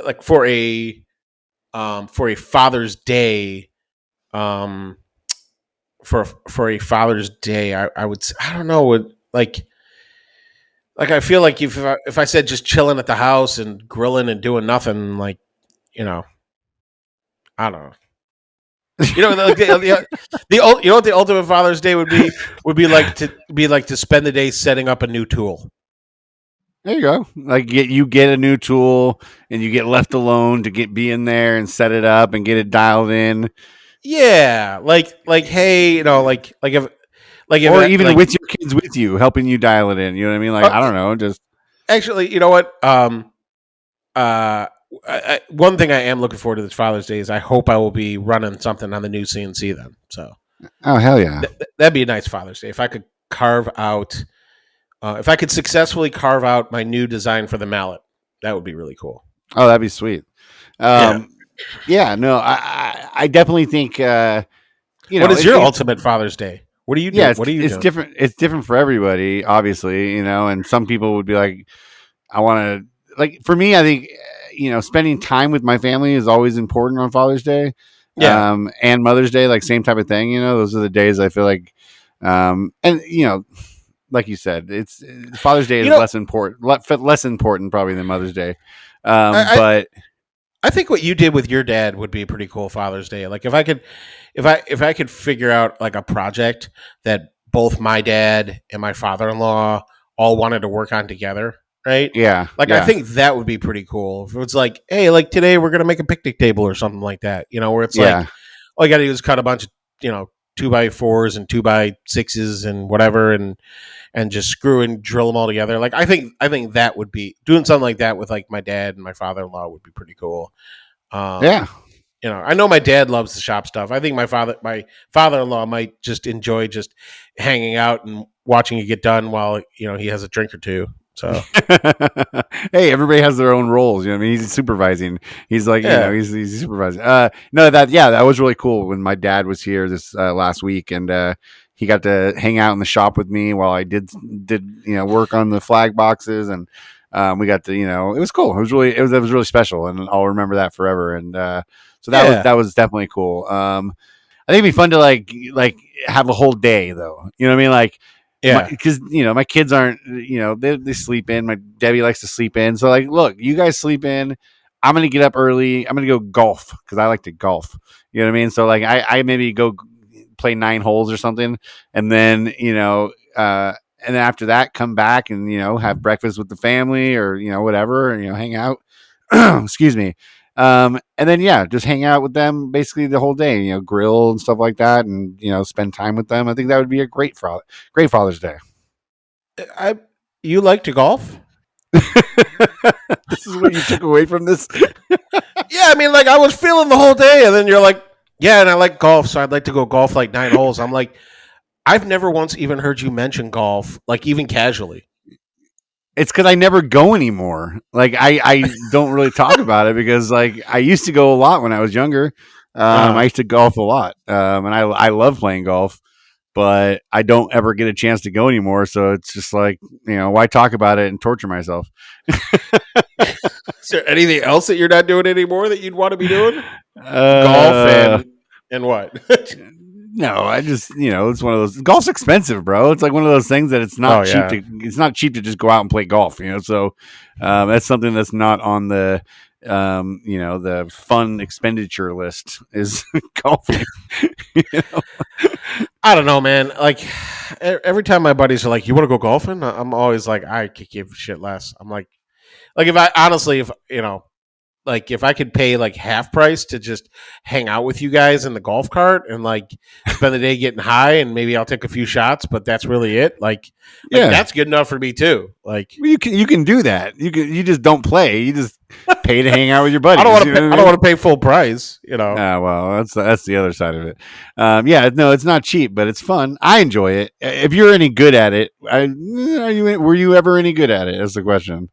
like for a Father's Day, um, for a Father's Day, I would I don't know like I feel like if I said just chilling at the house and grilling and doing nothing, like you know, I don't know. You know what the ultimate Father's Day would be like to spend the day setting up a new tool. There you go. Like you get a new tool and you get left alone to be in there and set it up and get it dialed in. Yeah, like hey, if Or even with your kids with you, helping you dial it in. You know what I mean? Like, I don't know, just actually, you know what? One thing I am looking forward to this Father's Day is I hope I will be running something on the new CNC then. So, oh hell yeah. that'd be a nice Father's Day if I could carve out, if I could successfully carve out my new design for the mallet. That would be really cool. Oh, that'd be sweet. Yeah. Yeah, no, I definitely think What is your ultimate Father's Day? What do you do? yeah, What are you it's doing? different. It's different for everybody, obviously, and some people would be like, I want to, like, for me, I think, spending time with my family is always important on Father's Day, Yeah. and Mother's Day, like same type of thing. Those are the days I feel like, and like you said, it's Father's Day is less important probably than Mother's Day, I, but I think what you did with your dad would be a pretty cool Father's Day. Like if I could figure out like a project that both my dad and my father-in-law all wanted to work on together, right? Yeah, Like I yeah, think that would be pretty cool. If it's like, hey, like today we're gonna make a picnic table or something like that, where it's like yeah, all you gotta do is cut a bunch of, 2x4s and 2x6s and whatever and just screw and drill them all together. Like I think that would be doing something like that with like my dad and my father-in-law would be pretty cool. yeah. Um, I know my dad loves the shop stuff. I think my father-in-law might just enjoy just hanging out and watching it get done while he has a drink or two. So Hey, everybody has their own roles. You know what I mean? He's supervising. He's like, yeah, he's supervising. No, that was really cool when my dad was here this last week, and he got to hang out in the shop with me while I did work on the flag boxes, and we got to it was cool. It was really special, and I'll remember that forever. And so that was definitely cool. I think it'd be fun to like have a whole day though. You know what I mean? Like yeah. because my kids aren't they sleep in. My Debbie likes to sleep in, so like, look, you guys sleep in. I'm gonna get up early. I'm gonna go golf because I like to golf. You know what I mean? So like I maybe go play 9 holes or something, and then and then after that come back and have breakfast with the family or whatever, and hang out. Excuse me. And then just hang out with them basically the whole day, grill and stuff like that, and spend time with them. I think that would be a great Father's Day. You like to golf? This is what you took away from this. Yeah, I mean, like I was feeling the whole day, and then you're like, yeah, and I like golf, so I'd like to go golf like 9 holes. I'm like, I've never once even heard you mention golf, like even casually. It's because I never go anymore. Like I don't really talk about it because like I used to go a lot when I was younger. I used to golf a lot, and I love playing golf, but I don't ever get a chance to go anymore. So it's just like why talk about it and torture myself? Is there anything else that you're not doing anymore that you'd want to be doing? Golf and what? No, I just it's one of those. Golf's expensive, bro. It's like one of those things that it's not cheap to. It's not cheap to just go out and play golf. So that's something that's not on the the fun expenditure list is golfing. I don't know, man. Like every time my buddies are like, "You want to go golfing?" I'm always like, "I could give a shit less." I'm like if I honestly, if I could pay like half price to just hang out with you guys in the golf cart and like spend the day getting high and maybe I'll take a few shots, but that's really it. Like that's good enough for me too. Like you can do that. You just don't play. You just pay to hang out with your buddies. I don't want to pay full price. Well, that's the other side of it. No, it's not cheap, but it's fun. I enjoy it. If you're any good at it, were you ever any good at it? That's the question.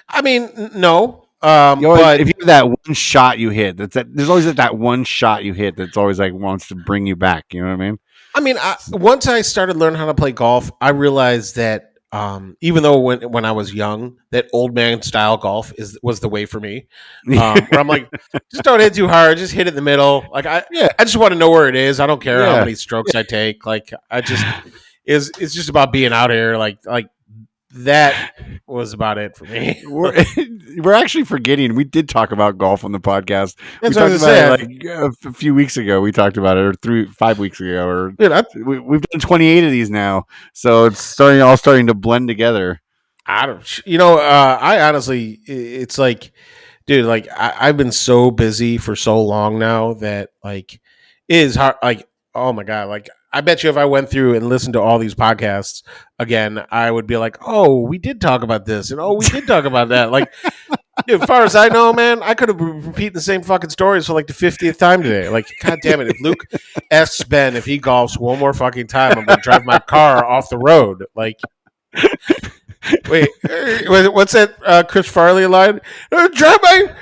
I mean, no. But if you have that one shot you hit, there's always that one shot you hit that's always like wants to bring you back. You know what I mean? I mean, once I started learning how to play golf, I realized that even though when I was young, that old man style golf was the way for me. Where I'm like, just don't hit too hard, just hit it in the middle. Like I just want to know where it is. I don't care how many strokes I take. Like it's just about being out here. Like that was about it for me. We're actually forgetting we did talk about golf on the podcast. That's we talked about it like a few weeks ago. We talked about it, or 5 weeks ago, or we've done 28 of these now, so it's starting to blend together. I honestly, it's like, dude, like I've been so busy for so long now that like it is hard. Like, oh my god, like I bet you if I went through and listened to all these podcasts again, I would be like, oh, we did talk about this, and oh, we did talk about that. Like, dude, as far as I know, man, I could have repeated the same fucking stories for like the 50th time today. Like, god damn it, if Luke asks Ben if he golfs one more fucking time, I'm gonna drive my car off the road. Like, wait, what's that Chris Farley line? Drive my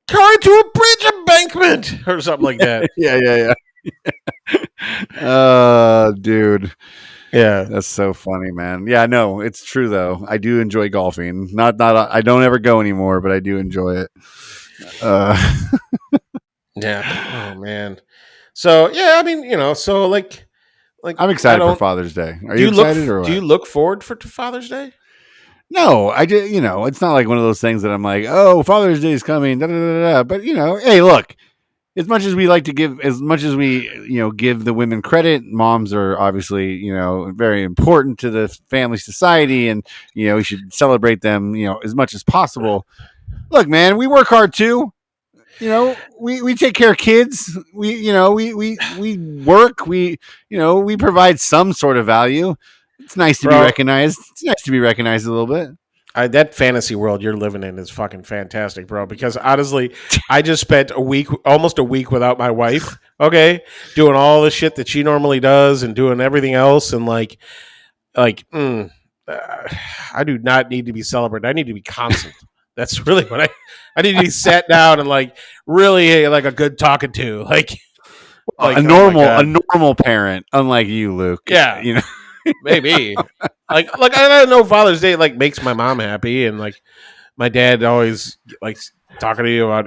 car into a bridge embankment or something like that. Yeah. Dude. Yeah, that's so funny, man. Yeah, no, it's true though. I do enjoy golfing. Not I don't ever go anymore, but I do enjoy it. Yeah. Oh man. So yeah, I mean, so like I'm excited for Father's Day. Are you excited or what? Do you look forward to Father's Day? No, I just, it's not like one of those things that I'm like, oh, Father's Day is coming, da, da, da, da. But hey, look, as much as we like to give, as much as we, give the women credit, moms are obviously, very important to the family society, and we should celebrate them, as much as possible. Look, man, we work hard too. We take care of kids. We work. We provide some sort of value. It's nice to be recognized. It's nice to be recognized a little bit. That fantasy world you're living in is fucking fantastic, bro. Because honestly, I just spent almost a week without my wife. Okay, doing all the shit that she normally does and doing everything else, and I do not need to be celebrated. I need to be constant. That's really what I need to be sat down and really like a good talking to, a normal parent, unlike you, Luke. Yeah, maybe. I know Father's Day makes my mom happy, and my dad always likes talking to you about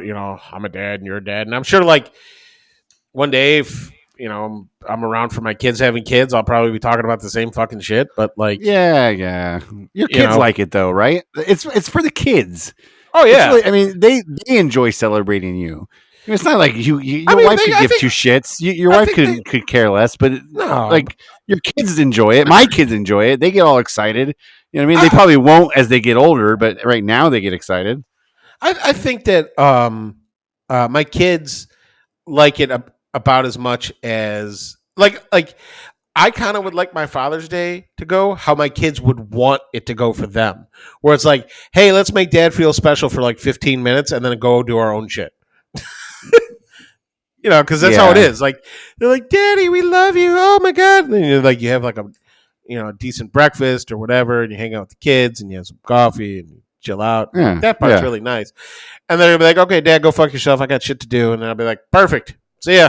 I'm a dad and you're a dad, and I'm sure one day if I'm around for my kids having kids, I'll probably be talking about the same fucking shit. But yeah, your kids like it though, right? It's for the kids. Oh yeah, really, I mean they enjoy celebrating you. It's not like your wife could give two shits. Your wife could care less, but your kids enjoy it. My kids enjoy it. They get all excited. You know what I mean? They probably won't as they get older, but right now they get excited. I think that my kids like it about as much as I kind of would like my Father's Day to go how my kids would want it to go for them. Where it's like, hey, let's make Dad feel special for 15 minutes and then go do our own shit. Because that's how it is. They're like, Daddy, we love you. Oh my God. And you have a decent breakfast or whatever, and you hang out with the kids and you have some coffee and you chill out. Yeah, that part's really nice. And then they'll be like, okay, Dad, go fuck yourself. I got shit to do. And then I'll be like, perfect. See ya.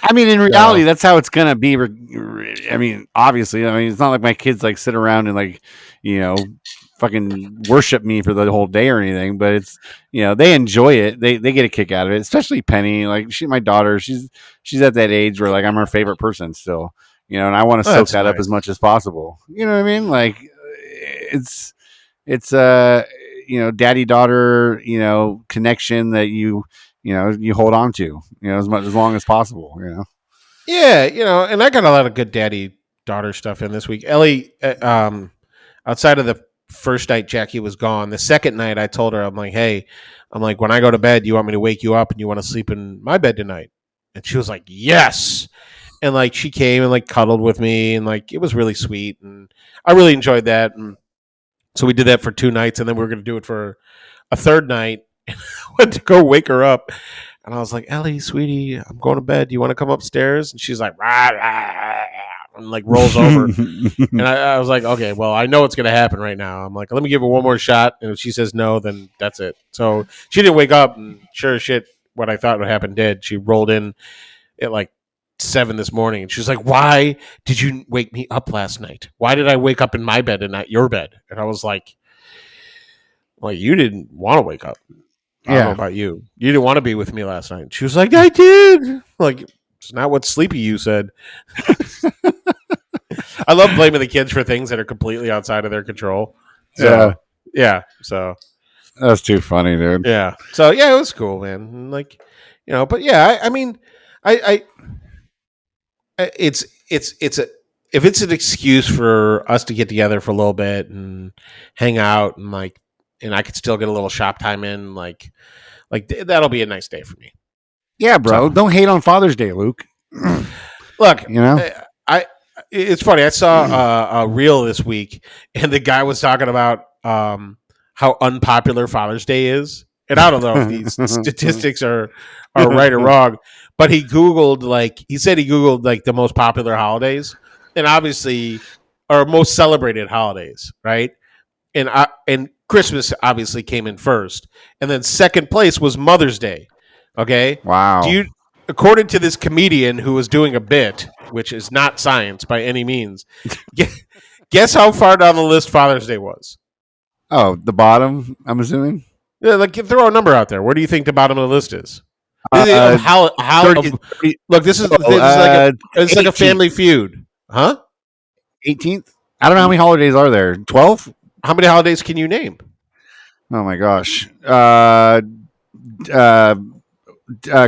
I mean, in reality, that's how it's gonna be. I mean, obviously, it's not like my kids sit around and fucking worship me for the whole day or anything. But it's they enjoy it. They get a kick out of it, especially Penny. My daughter, she's at that age where I'm her favorite person still. And I want to soak that up as much as possible. You know what I mean? It's daddy daughter connection that you hold on to, as long as possible, Yeah, and I got a lot of good daddy daughter stuff in this week. Ellie, outside of the first night Jackie was gone, the second night I told her, I'm like, hey, when I go to bed, you want me to wake you up and you want to sleep in my bed tonight? And she was like, yes. And she came and cuddled with me and it was really sweet. And I really enjoyed that. And so we did that for 2 nights, and then we were going to do it for a third night. I went to go wake her up, and I was like, Ellie, sweetie, I'm going to bed. Do you want to come upstairs? And she's like, rah, rah, rah, and rolls over. And I was like, okay, well, I know what's going to happen right now. I'm like, let me give her one more shot. And if she says no, then that's it. So she didn't wake up, and sure as shit, what I thought would happen did. She rolled in at 7 this morning, and she's like, why did you wake me up last night? Why did I wake up in my bed and not your bed? And I was like, well, you didn't want to wake up. I don't know about you. You didn't want to be with me last night. She was like, I did. It's not what sleepy you said. I love blaming the kids for things that are completely outside of their control. So, yeah. So that's too funny, dude. Yeah. So yeah, it was cool, man. But yeah, I mean, it's if it's an excuse for us to get together for a little bit and hang out and and I could still get a little shop time in, that'll be a nice day for me. Yeah, bro. So, don't hate on Father's Day, Luke. Look, it's funny. I saw a reel this week, and the guy was talking about how unpopular Father's Day is, and I don't know if these statistics are right or wrong, but he Googled he said he Googled the most popular holidays, and obviously, or most celebrated holidays, right? And Christmas obviously came in first, and then second place was Mother's Day. Okay, wow. According to this comedian who was doing a bit, which is not science by any means, guess how far down the list Father's Day was? Oh, the bottom, I'm assuming. Yeah, throw a number out there. Where do you think the bottom of the list is? 30, look, this is it's like a Family Feud, huh? 18th. I don't know how many holidays are there. 12. How many holidays can you name? Oh my gosh.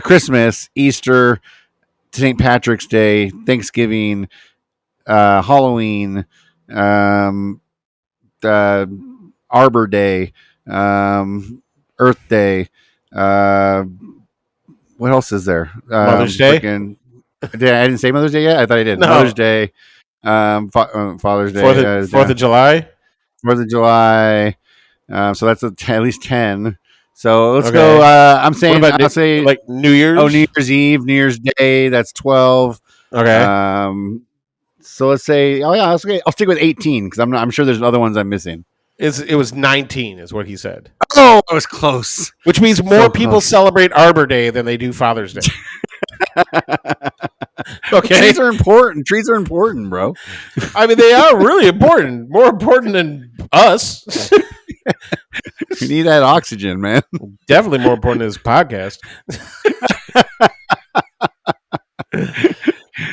Christmas, Easter, St. Patrick's Day, Thanksgiving, Halloween, um, uh, Arbor Day, Earth Day. Uh, what else is there? Mother's Day? Freaking. I didn't say Mother's Day yet. I thought I did. No. Mother's Day, Father's Day, Fourth of July. 4th of July. So that's at least 10. So let's Okay. go. I'll say like New Year's. Oh, New Year's Eve, New Year's Day. That's 12. Okay. So let's say. Oh yeah, I'll stick with 18 because I'm sure there's other ones I'm missing. It was 19, is what he said. Oh, I was close. Which means more people celebrate Arbor Day than they do Father's Day. Okay. Trees are important. Trees are important, bro. I mean, they are really important. More important than us. We need that oxygen, man. Definitely more important than this podcast.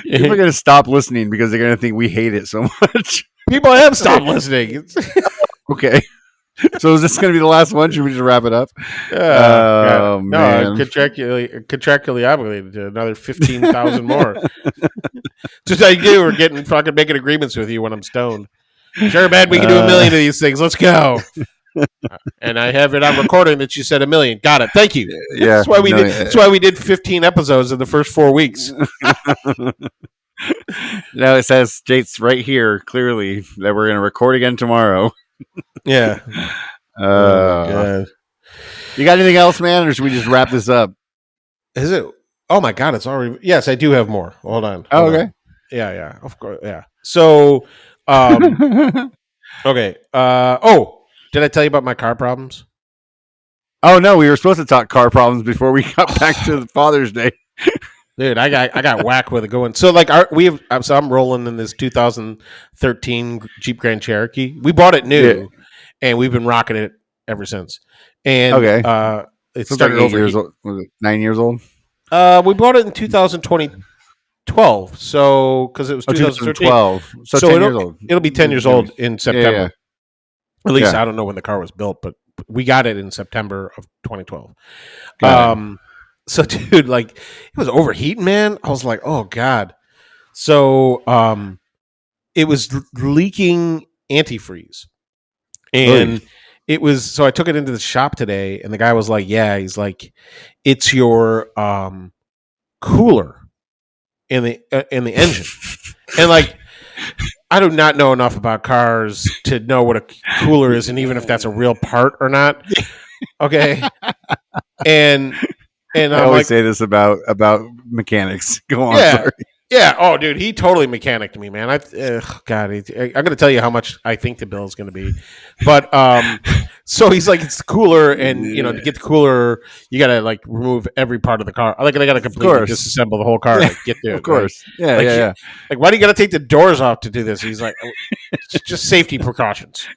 People are going to stop listening because they're going to think we hate it so much. People have stopped listening. Okay. So is this going to be the last one? Should we just wrap it up? No, man. I'm contractually obligated to another 15,000 more. Just like you, we're fucking making agreements with you when I'm stoned. Sure, man, we can do 1 million of these things. Let's go. And I have it on recording that you said 1 million. Got it. Thank you. Yeah, that's why we did 15 episodes in the first 4 weeks. No, it states right here clearly that we're going to record again tomorrow. Yeah. God. You got anything else, man, or should we just wrap this up? Is it? Oh my God! It's already. Yes, I do have more. Hold on. Okay. On. Yeah. Of course. Yeah. So, okay. Did I tell you about my car problems? Oh no, we were supposed to talk car problems before we got back to Father's Day. Dude, I got whacked with it going. So like I'm rolling in this 2013 Jeep Grand Cherokee. We bought it new, and we've been rocking it ever since. And okay, it started like 8 over. Years old. Was it 9 years old? We bought it in 2012. So because it was 2012. So 10 years old. It'll be 10 years old in September. Yeah. At least I don't know when the car was built, but we got it in September of 2012. So, dude, like, it was overheating, man. I was like, oh, God. So, it was leaking antifreeze. And it was, so I took it into the shop today, and the guy was like, yeah, he's like, it's your cooler in the engine. And, like, I do not know enough about cars to know what a cooler is, and even if that's a real part or not. Okay. And I always say this about mechanics. Go on. Yeah. Sorry. Yeah. Oh, dude, he totally mechanicked me, man. God, I'm going to tell you how much I think the bill is going to be. But so he's like, it's the cooler, and to get the cooler, you got to like remove every part of the car. Like they got to completely disassemble the whole car to get there. Of course. Right? Yeah. Like, why do you got to take the doors off to do this? He's like, it's just safety precautions.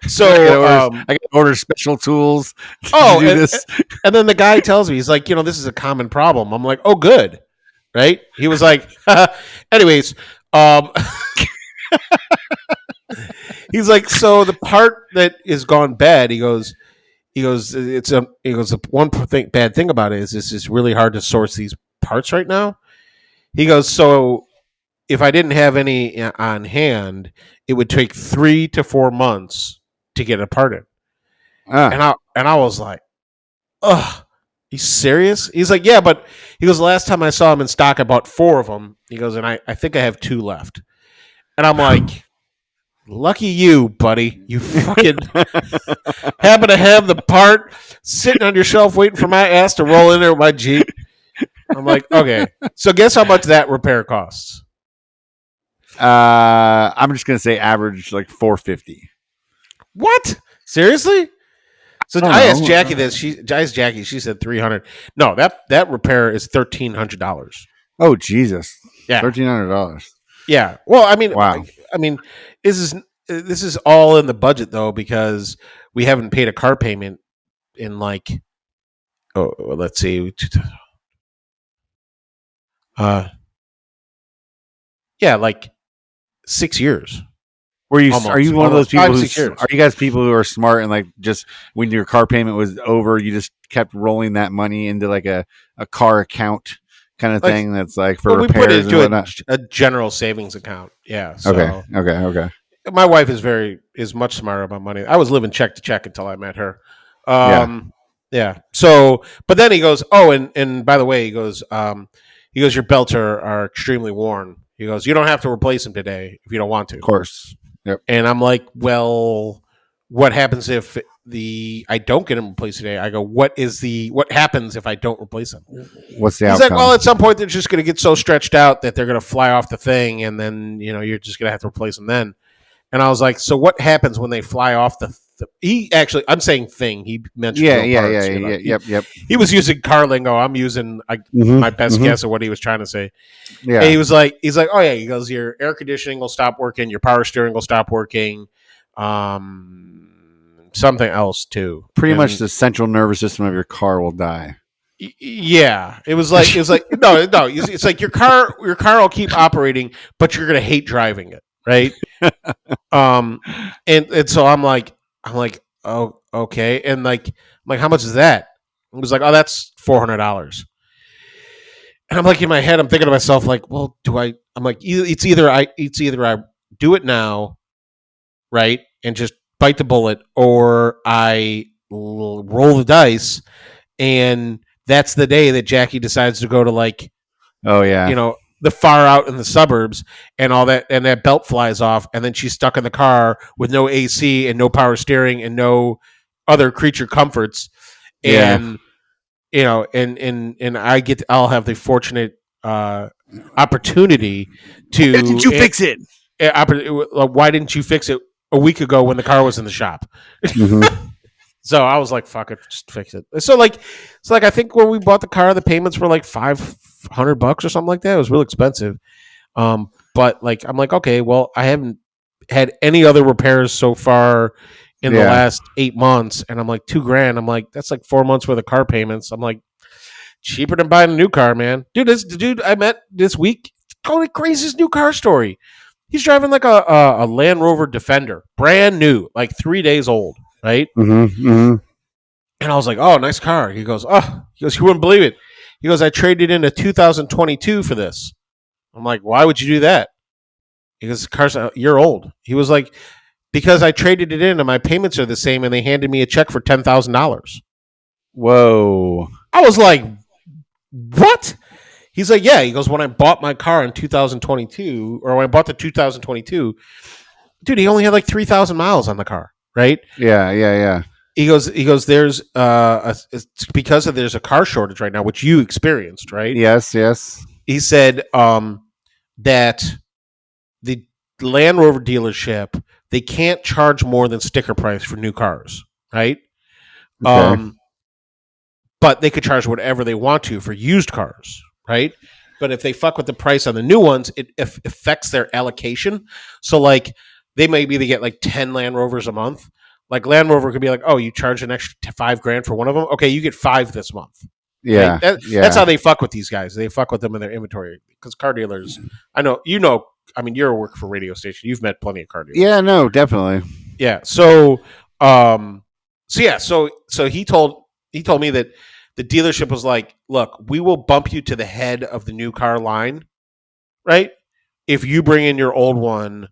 So I got to order special tools. To do this. And then the guy tells me, he's like, this is a common problem. I'm like, oh, good. Right? He was like, anyways, he's like, so the part that is gone bad, he goes, the one bad thing about it is this is really hard to source these parts right now. He goes, so if I didn't have any on hand, it would take 3 to 4 months to get a part in. And I was like, ugh, you serious? He's like, yeah, but he goes, the last time I saw him in stock, I bought 4 of them. He goes, and I think I have 2 left. And I'm like, lucky you, buddy. You fucking happen to have the part sitting on your shelf waiting for my ass to roll in there with my Jeep. I'm like, okay. So guess how much that repair costs? I'm just gonna say average like $450. What? Seriously? So I asked Jackie this. She said $300. No, that repair is $1,300. Oh Jesus! Yeah, $1,300. Yeah. Well, I mean, wow. I mean, this is all in the budget though, because we haven't paid a car payment in like, let's see, like 6 years. Are you one of those Almost people 5, 6 years. are you guys people who are smart and like just when your car payment was over, you just kept rolling that money into like a car account kind of thing that's like for we put it repairs and into whatnot? a general savings account. Yeah. So Okay. my wife is much smarter about money. I was living check to check until I met her. Yeah. So, but then he goes, oh, and by the way, he goes, your belts are extremely worn. He goes, you don't have to replace them today if you don't want to. Of course. Yep. And I'm like, well, what happens if I don't get them replaced today? I go, what happens if I don't replace them? What's the He's outcome? like, well, at some point they're just going to get so stretched out that they're going to fly off the thing, and then you're just going to have to replace them then. And I was like, so what happens when they fly off the? I'm saying thing. He mentioned Yep. He was using car lingo. I'm using my best guess of what he was trying to say. Yeah. And he's like, oh yeah. He goes, your air conditioning will stop working, your power steering will stop working, something else too. Pretty much the central nervous system of your car will die. Yeah, it was like no. It's like your car will keep operating, but you're gonna hate driving it, right? And so I'm like, oh, okay, and I'm like, how much is that? It was like, oh, that's $400. And I'm like, in my head, I'm thinking to myself, like, well, I'm like, it's either I do it now, right, and just bite the bullet, or I roll the dice, and that's the day that Jackie decides to go to the far out in the suburbs and all that, and that belt flies off, and then she's stuck in the car with no AC and no power steering and no other creature comforts. And I'll have the fortunate opportunity to. Why didn't you fix it? Why didn't you fix it a week ago when the car was in the shop? Mm-hmm. So I was like, fuck it, just fix it. So I think when we bought the car, the payments were like $500 or something like that. It was real expensive. But like, I'm like, okay, well, I haven't had any other repairs so far in the last 8 months. And I'm like, $2,000. I'm like, that's like 4 months worth of car payments. I'm like, cheaper than buying a new car, man. Dude, the dude I met this week told the craziest new car story. He's driving like a Land Rover Defender, brand new, like 3 days old. Right? Mm-hmm. And I was like, oh, nice car. He goes, you wouldn't believe it. He goes, I traded in a 2022 for this. I'm like, why would you do that? He goes, the car's a year old. He was like, because I traded it in and my payments are the same, and they handed me a check for $10,000. Whoa. I was like, what? He's like, yeah. He goes, when I bought my car in 2022, or when I bought the 2022, dude, he only had like 3,000 miles on the car. Right? Yeah. He goes. There's it's because there's a car shortage right now, which you experienced, right? Yes. He said that the Land Rover dealership, they can't charge more than sticker price for new cars, right? Okay. But they could charge whatever they want to for used cars, right? But if they fuck with the price on the new ones, it affects their allocation. So like, they maybe they get like 10 Land Rovers a month. Like Land Rover could be like, oh, you charge an extra $5,000 for one of them. Okay, you get 5 this month. Yeah, right? That's how they fuck with these guys. They fuck with them in their inventory because car dealers. I know. I mean, you're working for a radio station. You've met plenty of car dealers. Yeah, no, definitely. Yeah. So he told me that the dealership was like, look, we will bump you to the head of the new car line, right? If you bring in your old one.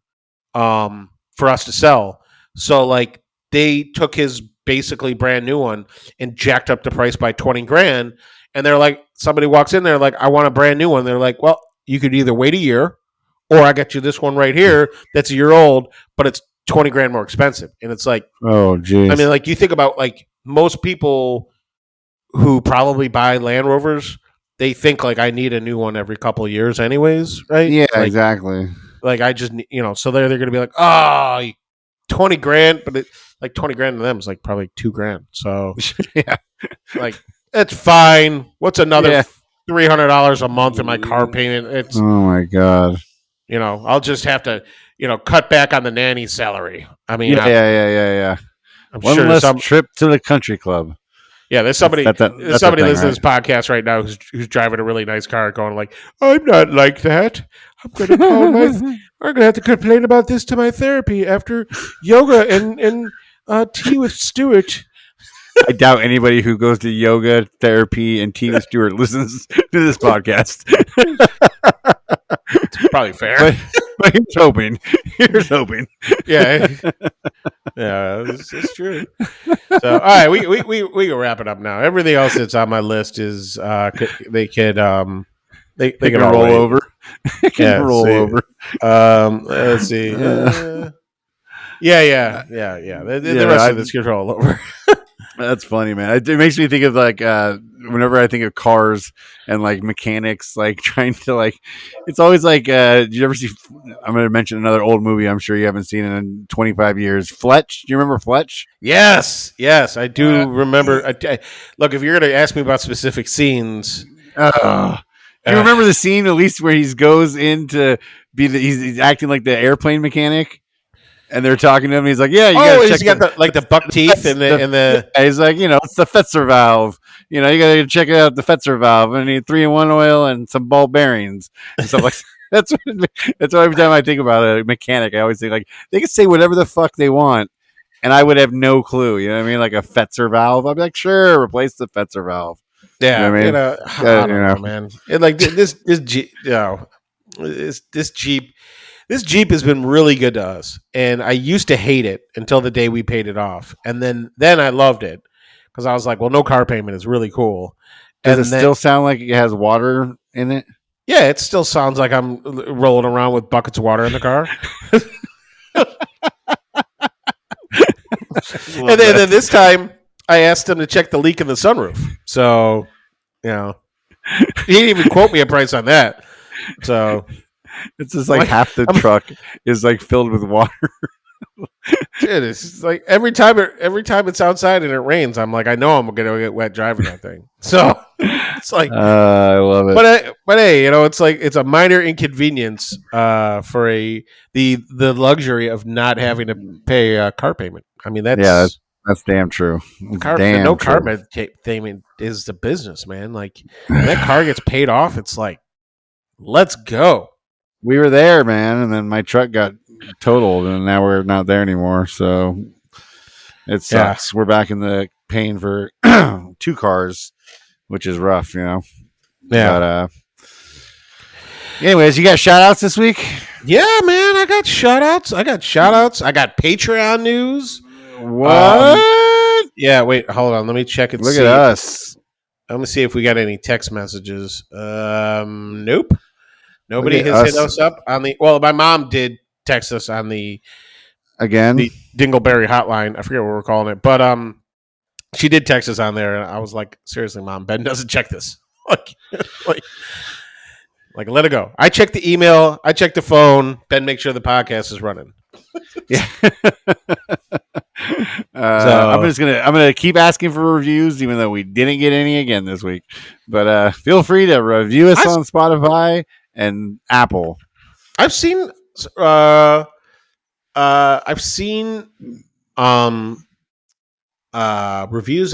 For us to sell. So like they took his basically brand new one and jacked up the price by $20,000. And they're like, somebody walks in there like, I want a brand new one. They're like, well, you could either wait a year or I got you this one right here that's a year old, but it's $20,000 more expensive. And it's like, oh geez. I mean, like you think about like most people who probably buy Land Rovers, they think like I need a new one every couple of years anyways, right? Yeah, like, exactly. Like I just, so they're going to be like, oh, $20,000, but like $20,000 to them is like probably $2,000. So yeah, like it's fine. What's another $300 a month in my car payment? It's oh my god. I'll just have to cut back on the nanny salary. I mean, yeah. I'm one sure less trip to the country club. Yeah, there's somebody listening to this podcast right now who's driving a really nice car, going like, "I'm not like that. I'm going to call my. I'm going to have to complain about this to my therapy after yoga and tea with Stuart. I doubt anybody who goes to yoga, therapy, and Tina Stewart listens to this podcast. It's probably fair. But here's hoping. Here's hoping. Yeah. Yeah, it's true. So, all right, we can wrap it up now. Everything else that's on my list is they can roll over. It can roll over. Let's see. Yeah. The rest of this can roll over. That's funny, man. It makes me think of like whenever I think of cars and like mechanics, like trying to like, it's always like, did you ever see? I'm going to mention another old movie. I'm sure you haven't seen it in 25 years. Fletch. Do you remember Fletch? Yes, I do remember. Look, if you're going to ask me about specific scenes, do you remember the scene at least where he goes in to be he's acting like the airplane mechanic? And they're talking to him. He's like, "Yeah, you got to check." He's got the buck teeth and the. He's like, it's the Fetzer valve. You got to check it out, the Fetzer valve. And need 3-in-1 oil and some ball bearings and stuff like that. That's what every time I think about a mechanic, I always think like they can say whatever the fuck they want, and I would have no clue. You know what I mean? Like a Fetzer valve, I'd be like, "Sure, replace the Fetzer valve." Yeah, I mean, I don't know, man. Like this Jeep, this Jeep. This Jeep has been really good to us, and I used to hate it until the day we paid it off, and then I loved it because I was like, "Well, no car payment is really cool." Does it still sound like it has water in it? Yeah, it still sounds like I'm rolling around with buckets of water in the car. And then this time, I asked him to check the leak in the sunroof. So, he didn't even quote me a price on that. So. It's just like half the truck is like filled with water. Dude, it's just like every time it's outside and it rains, I'm like, I know I'm gonna get wet driving that thing. So it's like, I love it. But hey, it's like it's a minor inconvenience for the luxury of not having to pay a car payment. I mean, that's damn true. Car payment is the business, man. Like when that car gets paid off, it's like, let's go. We were there, man, and then my truck got totaled, and now we're not there anymore. So it sucks. Yeah. We're back in the paying for 2 cars, which is rough, Yeah. But, anyways, you got shout outs this week? Yeah, man, I got shout outs. I got Patreon news. What? Yeah, wait, hold on. Let me check and see. Look at us. I'm going to see if we got any text messages. Nope. Nobody has hit us up on the. Well, my mom did text us on the Dingleberry hotline. I forget what we're calling it, but she did text us on there, and I was like, "Seriously, Mom, Ben doesn't check this. like, let it go." I checked the email. I checked the phone. Ben, make sure the podcast is running. Yeah. I'm gonna keep asking for reviews, even though we didn't get any again this week. But feel free to review us on Spotify and Apple. I've seen reviews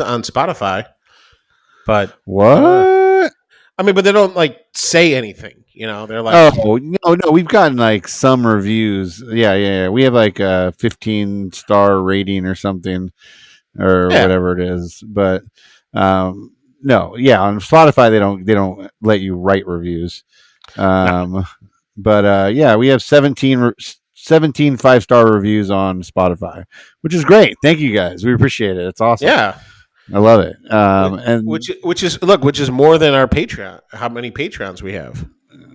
on Spotify, but what? But they don't like say anything. They're like, oh no, we've gotten like some reviews. Yeah. We have like a 15-star rating or something, or whatever it is. But no, on Spotify they don't let you write reviews. No. But we have 17 5-star reviews on Spotify, which is great. Thank you guys. We appreciate it. It's awesome. Yeah. I love it. And which is more than our Patreon. How many Patreons we have?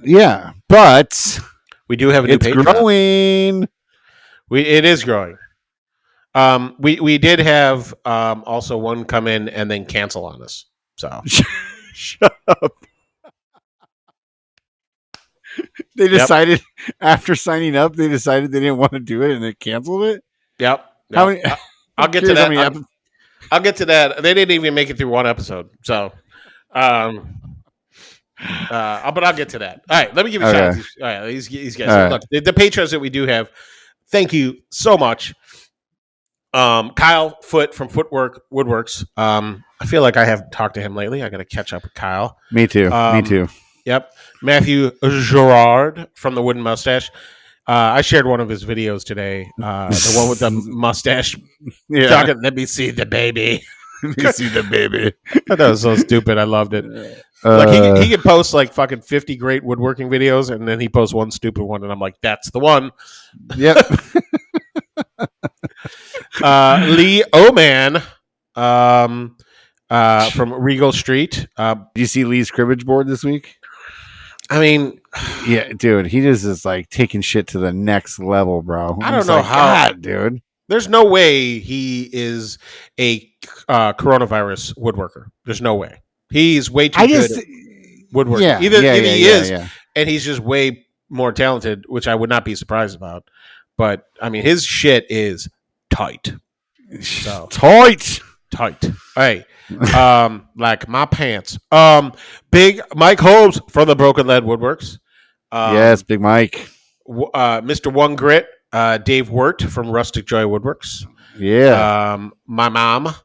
Yeah, but we do have a new Patreon. Growing. It is growing. We did have also one come in and then cancel on us. So shut up. They decided after signing up, they decided they didn't want to do it and they canceled it. Yep. How many? I'll get to that. I'll get to that. They didn't even make it through one episode. So, but I'll get to that. All right. Let me give you a shout out. All right. These guys. Right. Look, the patrons that we do have, thank you so much. Kyle Foot from Woodworks. I feel like I haven't talked to him lately. I got to catch up with Kyle. Me too. Yep. Matthew Gerard from the Wooden Mustache. I shared one of his videos today. The one with the mustache Yeah. talking. Let me see the baby. Let me see the baby. I thought that was so stupid. I loved it. Like he could post like fucking 50 great woodworking videos, and then he posts one stupid one, and I'm like, that's the one. Yep. Lee Oman, from Regal Street. Do you see Lee's cribbage board this week? I mean, Yeah, dude, he just is like taking shit to the next level, bro. I I'm don't just know like, how- God, dude. there's no way he is a coronavirus woodworker. There's no way. He's way too good at woodworking. Either he is, and he's just way more talented, which I would not be surprised about. But I mean, his shit is tight. So Tight. Hey, like my pants. Big Mike Holmes from the Broken Lead Woodworks. Yes, Big Mike. Mr. One Grit, Dave Wirt from Rustic Joy Woodworks. Yeah. My mom,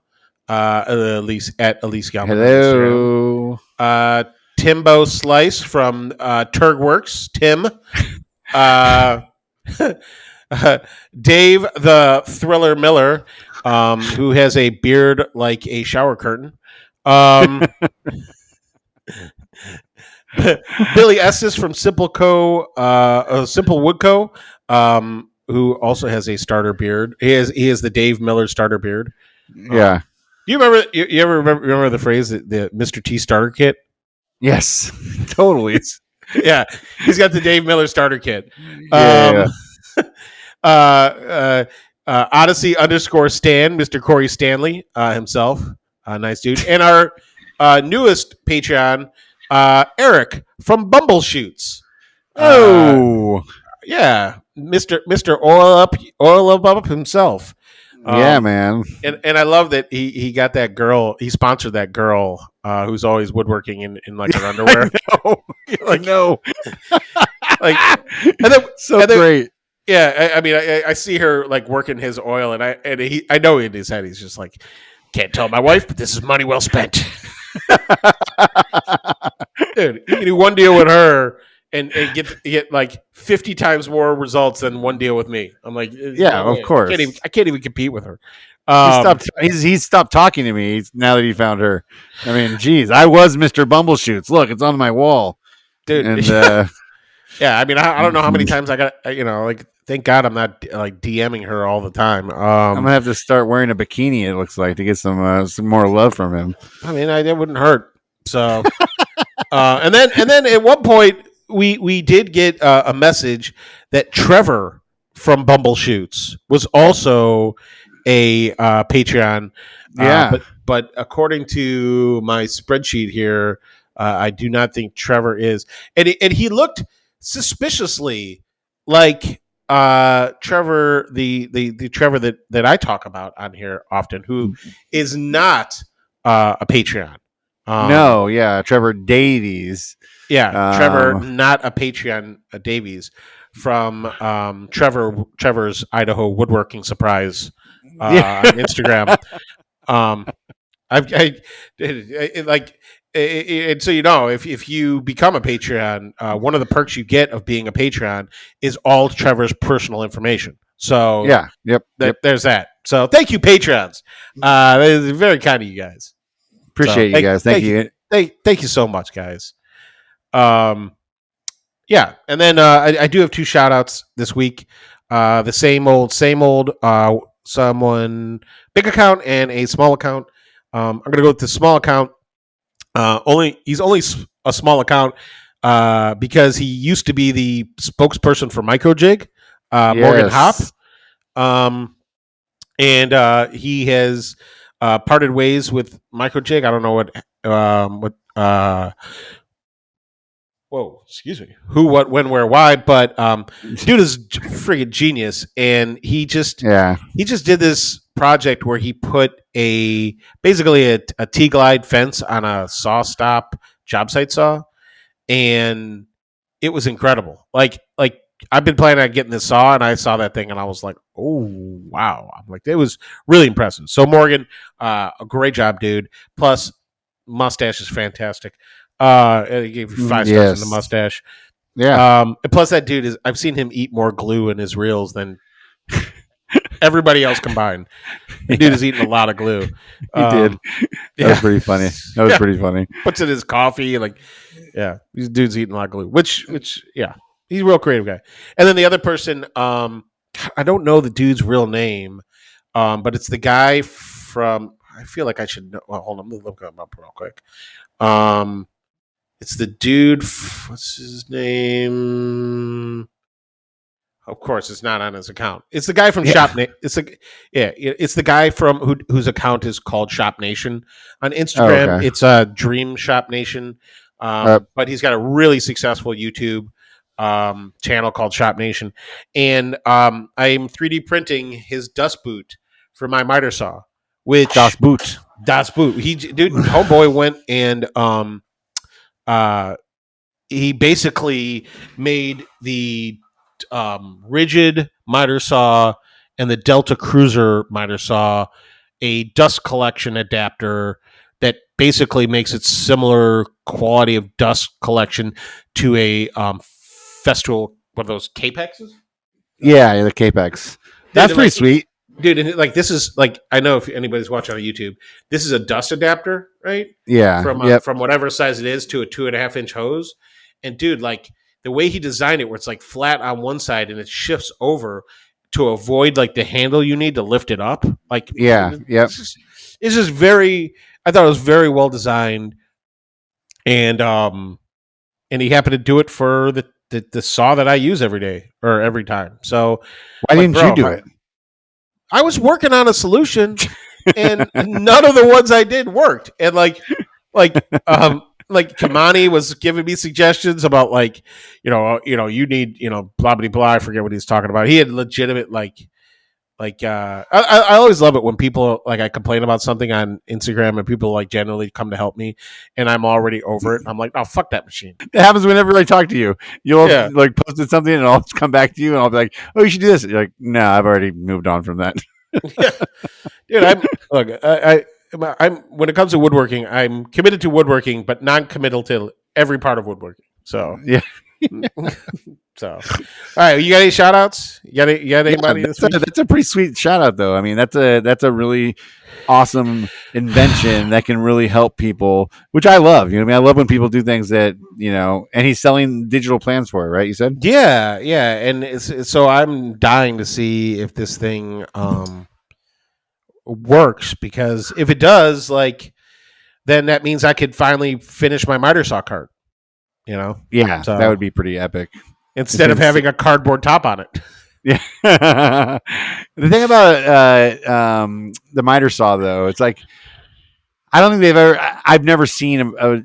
Elise Gelman. Hello. Timbo Slice from Turgworks. Tim. Dave the Thriller Miller, who has a beard like a shower curtain. Billy Estes from Simple Wood Co. Who also has a starter beard. He is the Dave Miller starter beard. Yeah. Do you remember? You ever remember the phrase the Mr. T starter kit? Yes. Totally. Yeah, he's got the Dave Miller starter kit. Yeah. Odyssey _Stan, Mr. Corey Stanley himself, nice dude, and our newest Patreon, Eric from Bumbleshoots. Yeah, Mr. Oil up himself. Yeah, man. And I love that he got that girl. He sponsored that girl who's always woodworking in like her underwear. I know. Like, and then, great. Yeah, I mean, I see her like working his oil, and I know in his head he's just like, can't tell my wife, but this is money well spent. Dude, you can do one deal with her and get like 50 times more results than one deal with me. I'm like, yeah, of course. I can't even compete with her. He stopped talking to me now that he found her. I mean, geez, I was Mr. Bumbleshoots. Look, it's on my wall, dude. And yeah, I mean, I don't know how many times I got, like, thank God I'm not like DMing her all the time. I'm gonna have to start wearing a bikini. It looks like to get some more love from him. I mean, that wouldn't hurt. So, and then at one point we did get a message that Trevor from Bumbleshoots was also a Patreon. Yeah, but according to my spreadsheet here, I do not think Trevor is, and he looked suspiciously like Trevor, the Trevor that I talk about on here often, who is not a Patreon. No, yeah, Trevor Davies. Yeah, Trevor, not a Patreon, Davies from Trevor's Idaho Woodworking Surprise on Instagram. And so if you become a Patreon, one of the perks you get of being a Patreon is all Trevor's personal information. So yeah, yep. There's that. So thank you, Patreons. It's very kind of you guys. Appreciate you guys. Thank you. Thank you so much, guys. Yeah, and then I do have two shout outs this week. The same old someone big account and a small account. I'm gonna go with the small account. He's only a small account because he used to be the spokesperson for Microjig, Morgan Hopp. And he has parted ways with Microjig. I don't know what whoa, excuse me. Who, what, when, where, why? But dude is friggin' genius, and he just did this project where he put basically a T-glide fence on a saw stop job site saw, and it was incredible. Like I've been planning on getting this saw, and I saw that thing, and I was like, oh wow! I'm like, it was really impressive. So Morgan, a great job, dude. Plus, mustache is fantastic. And he gave 5 stars in the mustache. Yeah. And plus, that dude I've seen him eat more glue in his reels than everybody else combined. The dude is eating a lot of glue. He did. That was pretty funny. That was pretty funny. Puts in his coffee, these dudes eating a lot of glue. Which, yeah, he's a real creative guy. And then the other person, I don't know the dude's real name, but it's the guy from. I feel like I should know. Well, hold on, let me look him up real quick. It's the dude. What's his name? Of course, it's not on his account. It's the guy from Shop. It's the guy from whose account is called Shop Nation on Instagram. Oh, okay. It's a Dream Shop Nation, but he's got a really successful YouTube channel called Shop Nation, and I'm 3D printing his dust boot for my miter saw. Which Das Boot. Homeboy went and he basically made the rigid miter saw and the Delta Cruiser miter saw a dust collection adapter that basically makes it similar quality of dust collection to a Festool, what are those, Capexes? Yeah, the Capex. That's pretty sweet. Dude, and this is I know if anybody's watching on YouTube, this is a dust adapter, right? Yeah. From whatever size it is to a 2.5-inch hose. And dude, the way he designed it, where it's flat on one side and it shifts over to avoid the handle you need to lift it up. It's just very. I thought it was very well designed, and he happened to do it for the saw that I use every day or every time. So why didn't you do it? I was working on a solution, and none of the ones I did worked. And Kamani was giving me suggestions about you need blah blah blah. I forget what he's talking about. He had legitimate I always love it when people I complain about something on Instagram and people generally come to help me, and I'm already over it. I'm like, oh, fuck that machine. It happens whenever I talk to you. You'll posted something and I'll come back to you and I'll be like, oh, you should do this. You're like, no, I've already moved on from that. Yeah. Dude, I'm when it comes to woodworking, I'm committed to woodworking, but non-committal to every part of woodworking. So yeah. So, all right, you got any shout outs? You got anybody this week? That's a pretty sweet shout out, though. I mean, that's a really awesome invention that can really help people, which I love. You know what I mean? I love when people do things that, and he's selling digital plans for it, right? You said? Yeah. And so I'm dying to see if this thing works, because if it does, then that means I could finally finish my miter saw cart. Yeah, so that would be pretty epic. Instead of having a cardboard top on it. Yeah. The thing about the miter saw, though, it's I don't think I've never seen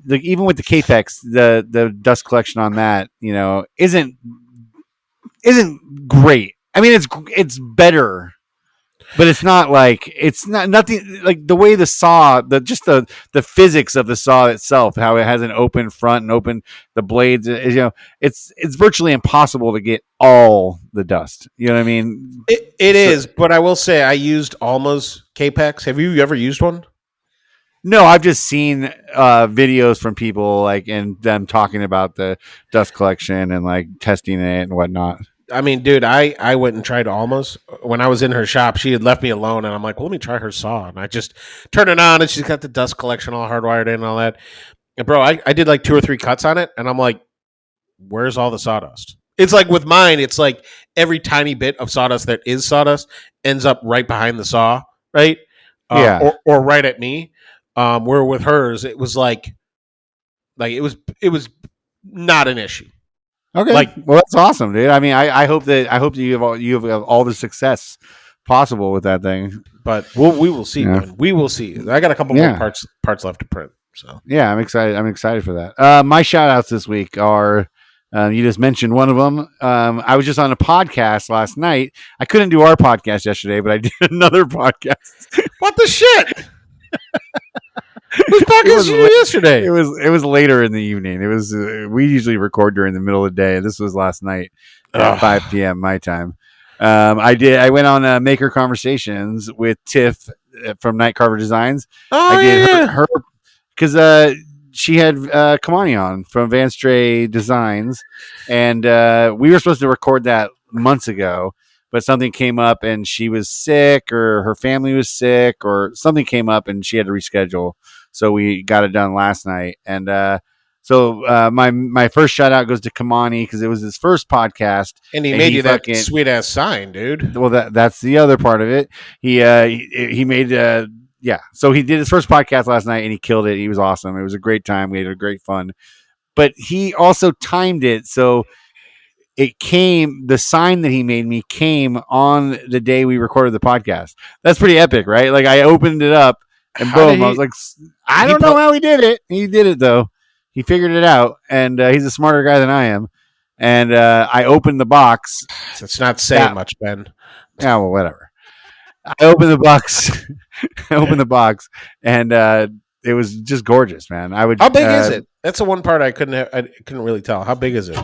even with the Capex, the dust collection on that, isn't great. I mean, it's better, but it's not nothing the way the saw, the physics of the saw itself, how it has an open front and open the blades, it's virtually impossible to get all the dust. You know what I mean? It is, but I will say I used Alma's Capex. Have you ever used one? No, I've just seen videos from people and them talking about the dust collection and testing it and whatnot. I mean, dude, I went and tried Alma's. When I was in her shop, she had left me alone, and I'm like, well, let me try her saw. And I just turned it on, and she's got the dust collection all hardwired in and all that. And bro, I did 2 or 3 cuts on it, and I'm like, where's all the sawdust? It's with mine, it's every tiny bit of sawdust that is sawdust ends up right behind the saw, right? Or right at me. Where with hers, it was it was not an issue. Okay, well, that's awesome, dude. I mean, I hope that you have all the success possible with that thing. But we will see, man. We will see. I got a couple more parts left to print. So yeah, I'm excited for that. My shout outs this week are, you just mentioned one of them. I was just on a podcast last night. I couldn't do our podcast yesterday, but I did another podcast. What the shit? Whose podcast did you do yesterday? It was later in the evening. It was we usually record during the middle of the day. This was last night at 5 p.m. my time. I went on Maker Conversations with Tiff from Night Carver Designs. Oh, I did her because she had Kamani on from Van Stray Designs, and we were supposed to record that months ago, but something came up and she was sick, or her family was sick, or something came up and she had to reschedule. So we got it done last night, and my first shout out goes to Kamani because it was his first podcast, and he made you that sweet ass sign, dude. Well, that's the other part of it. He made. Yeah, so he did his first podcast last night and he killed it. He was awesome. It was a great time. We had a great fun. But he also timed it so the sign that he made me came on the day we recorded the podcast. That's pretty epic, right? Like I opened it up and boom, I was like, I don't know how he did it. He did it though. He figured it out, and he's a smarter guy than I am. And I opened the box. It's not saying much, Ben. Yeah, well, whatever. I opened the box. And it was just gorgeous, man. How big is it? That's the one part I couldn't really tell. How big is it?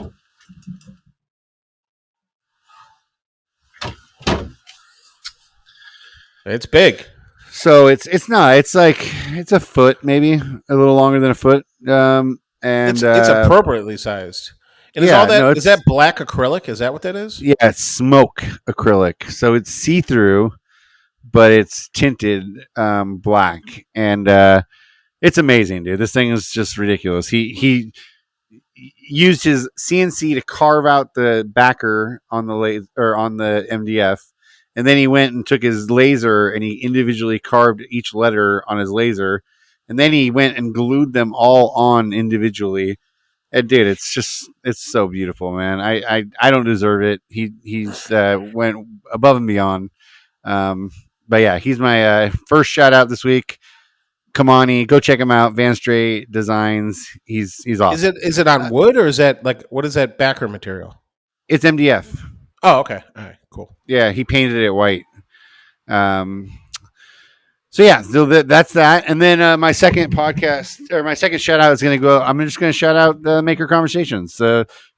It's big. So it's a foot, maybe a little longer than a foot. And it's appropriately sized. And is that black acrylic? Is that what that is? Yeah, it's smoke acrylic. So it's see-through, but it's tinted black, and it's amazing, dude. This thing is just ridiculous. He used his CNC to carve out the backer on the on the MDF, and then he went and took his laser and he individually carved each letter on his laser, and then he went and glued them all on individually. And dude, it's so beautiful, man. I don't deserve it. He's went above and beyond. But yeah, he's my first shout out this week. Kamani, go check him out. Van Stray Designs. He's awesome. Is it on wood, or is that what is that backer material? It's MDF. Oh, okay. All right, cool. Yeah, he painted it white. So yeah, so that's that. And then my second podcast, or my second shout out is going to go. I'm just going to shout out the Maker Conversations,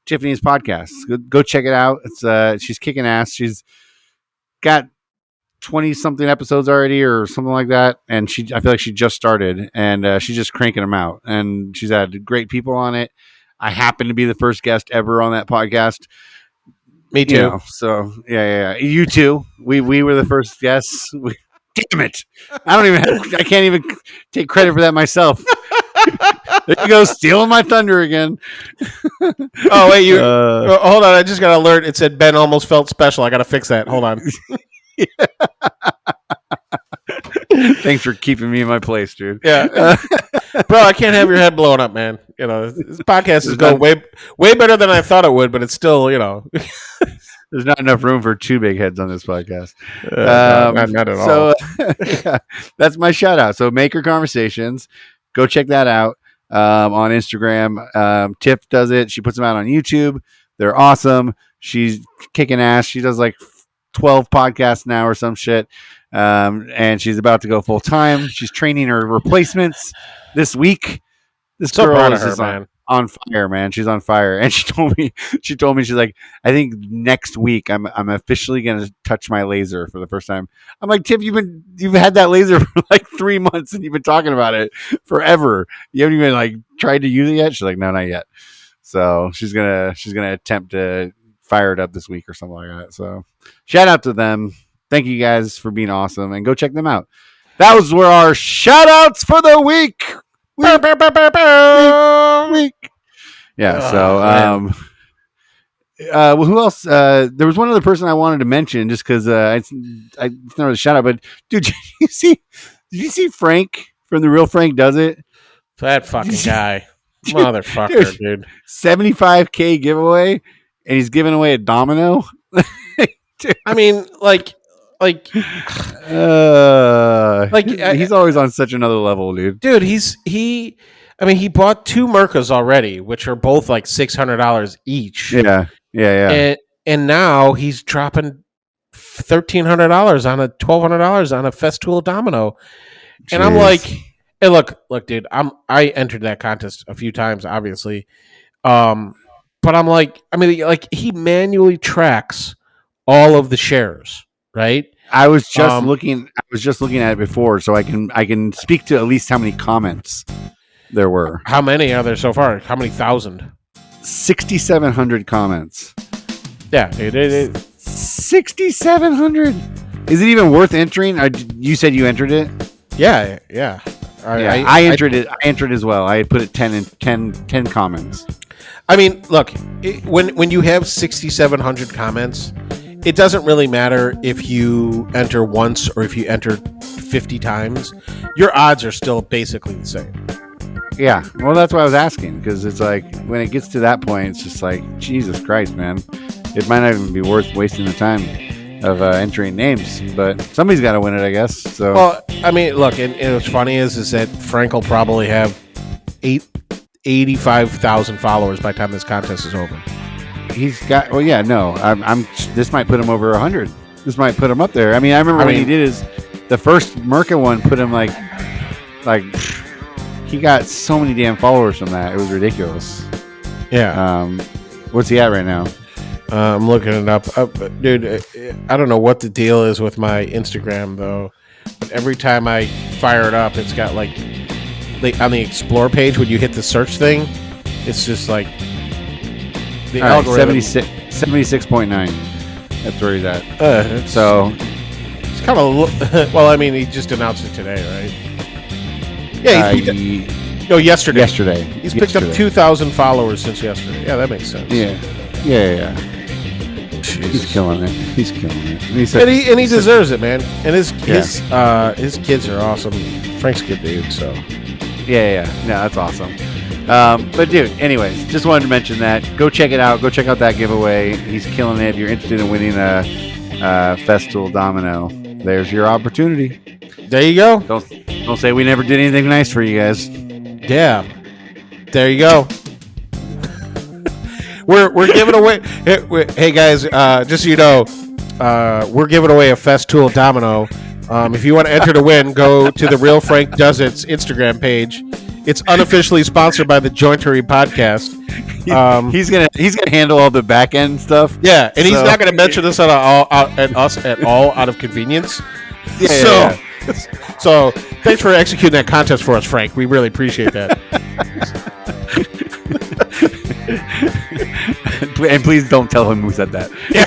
Tiffany's podcast. Go check it out. It's she's kicking ass. She's got 20 something episodes already or something like that, and I feel like she just started, and she's just cranking them out, and she's had great people on it. I happen to be the first guest ever on that podcast. Me too. You know, so yeah. You too. We were the first guests. Damn it! I can't even take credit for that myself. There you go, stealing my thunder again. Oh wait, hold on. I just got an alert. It said Ben almost felt special. I got to fix that. Hold on. Thanks for keeping me in my place, dude. Yeah, bro, I can't have your head blowing up, man. You know, this podcast is going way better than I thought it would, but it's still, you know, there's not enough room for two big heads on this podcast. Not at all. Yeah, that's my shout out. So Maker Conversations, go check that out on Instagram. Tiff does it. She puts them out on YouTube. They're awesome. She's kicking ass. She does like 12 podcasts now or some shit. And she's about to go full time. She's training her replacements this week. This so girl is her, just man. On fire, man. She's on fire. And she told me, she's like, I think next week I'm officially going to touch my laser for the first time. I'm like, Tiff, you've had that laser for like 3 months and you've been talking about it forever. You haven't even like tried to use it yet. She's like, no, not yet. So she's going to attempt to fire it up this week or something like that. So shout out to them. Thank you guys for being awesome, and go check them out. That was where our shout outs for the week. Yeah. So, well, who else? There was one other person I wanted to mention just because it's not really a shout out, but dude, did you see Frank from The Real Frank Does It? That fucking guy, motherfucker, dude. 75K giveaway, and he's giving away a domino. I mean, he's always on such another level, dude. Dude, he bought 2 Mercas already, which are both like $600 each. Yeah. And now he's dropping $1,300 on $1,200 on a Festool domino. Jeez. And I'm like, hey, look, dude, I entered that contest a few times, obviously. But I'm like, he manually tracks all of the shares. Right. I was just looking at it before, so I can speak to at least how many comments. there were. How many are there so far? How many thousand? 6,700 comments. Yeah, it 6,700. Is it even worth entering? You said you entered it. yeah. I entered it. I entered as well. I had put it 10 comments. I mean, look, when you have 6,700 comments, it doesn't really matter if you enter once or if you enter 50 times. Your odds are still basically the same. Yeah, well, that's why I was asking, because it's like when it gets to that point, it's just like, Jesus Christ, man. It might not even be worth wasting the time of entering names, but somebody's got to win it, I guess. So, well, I mean, look, and what's funny is that Frank will probably have 85,000 followers by the time this contest is over. He's got. Well, yeah, no, I'm. This might put him over 100. This might put him up there. I mean, I remember when he did the first Merca one, put him like. He got so many damn followers from that. It was ridiculous. Yeah. What's he at right now? I'm looking it up. Dude, I don't know what the deal is with my Instagram, though. But every time I fire it up, it's got like on the Explore page, when you hit the search thing, it's just like the algorithm. 76.9. That's where he's at. So it's kind of well. I mean, he just announced it today, right? Yeah, yesterday. Yesterday. He's picked up 2,000 followers since yesterday. Yeah, that makes sense. Yeah. He's killing it. And he deserves it, man. And his kids are awesome. Frank's a good dude, so. Yeah. No, that's awesome. But dude, anyways, just wanted to mention that. Go check it out. Go check out that giveaway. He's killing it. If you're interested in winning a Festool Domino, there's your opportunity. There you go. Don't say we never did anything nice for you guys. Yeah. There you go. We're giving away. Hey guys, just so you know, we're giving away a Festool Domino. If you want to enter to win, go to the Real Frank Does It's Instagram page. It's unofficially sponsored by the Jointery podcast. He's gonna handle all the back end stuff. Yeah, and he's not gonna mention us at all out of convenience. Yeah. So thanks for executing that contest for us, Frank. We really appreciate that. And please don't tell him who said that. Yeah.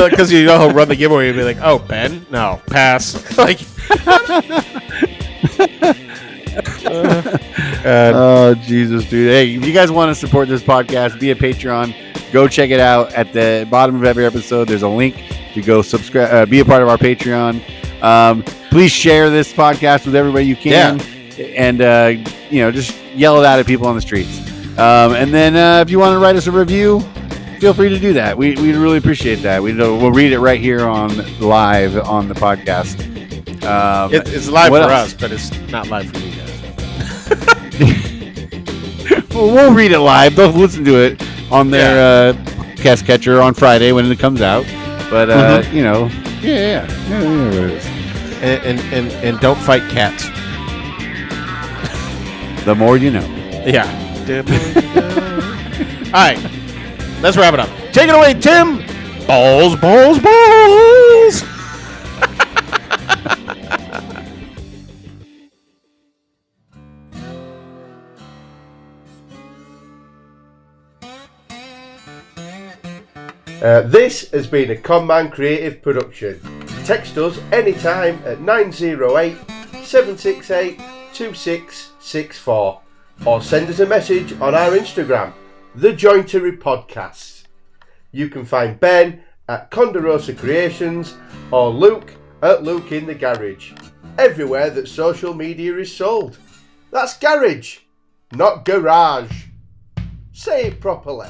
Because you know he'll run the giveaway and be like, "Oh, Ben, no, pass." Like, oh Jesus, dude! Hey, if you guys want to support this podcast, be a Patreon. Go check it out. At the bottom of every episode, there's a link to go subscribe, be a part of our Patreon. Please share this podcast with everybody you can, and just yell it out at people on the streets. And then if you want to write us a review, feel free to do that. We'd really appreciate that. We'll read it right here live on the podcast. It's live for us, but it's not live for you guys. Well, we'll read it live. They'll listen to it on their cast catcher on Friday when it comes out. But yeah. And don't fight cats. The more you know. Yeah. All right, let's wrap it up. Take it away, Tim. Balls. This has been a ConMan Creative production. Text us anytime at 908 768 2664 or send us a message on our Instagram, thejointery podcast. You can find Ben at Condorosa Creations or Luke at Luke in the Garage, everywhere that social media is sold. That's garage, not garage. Say it properly.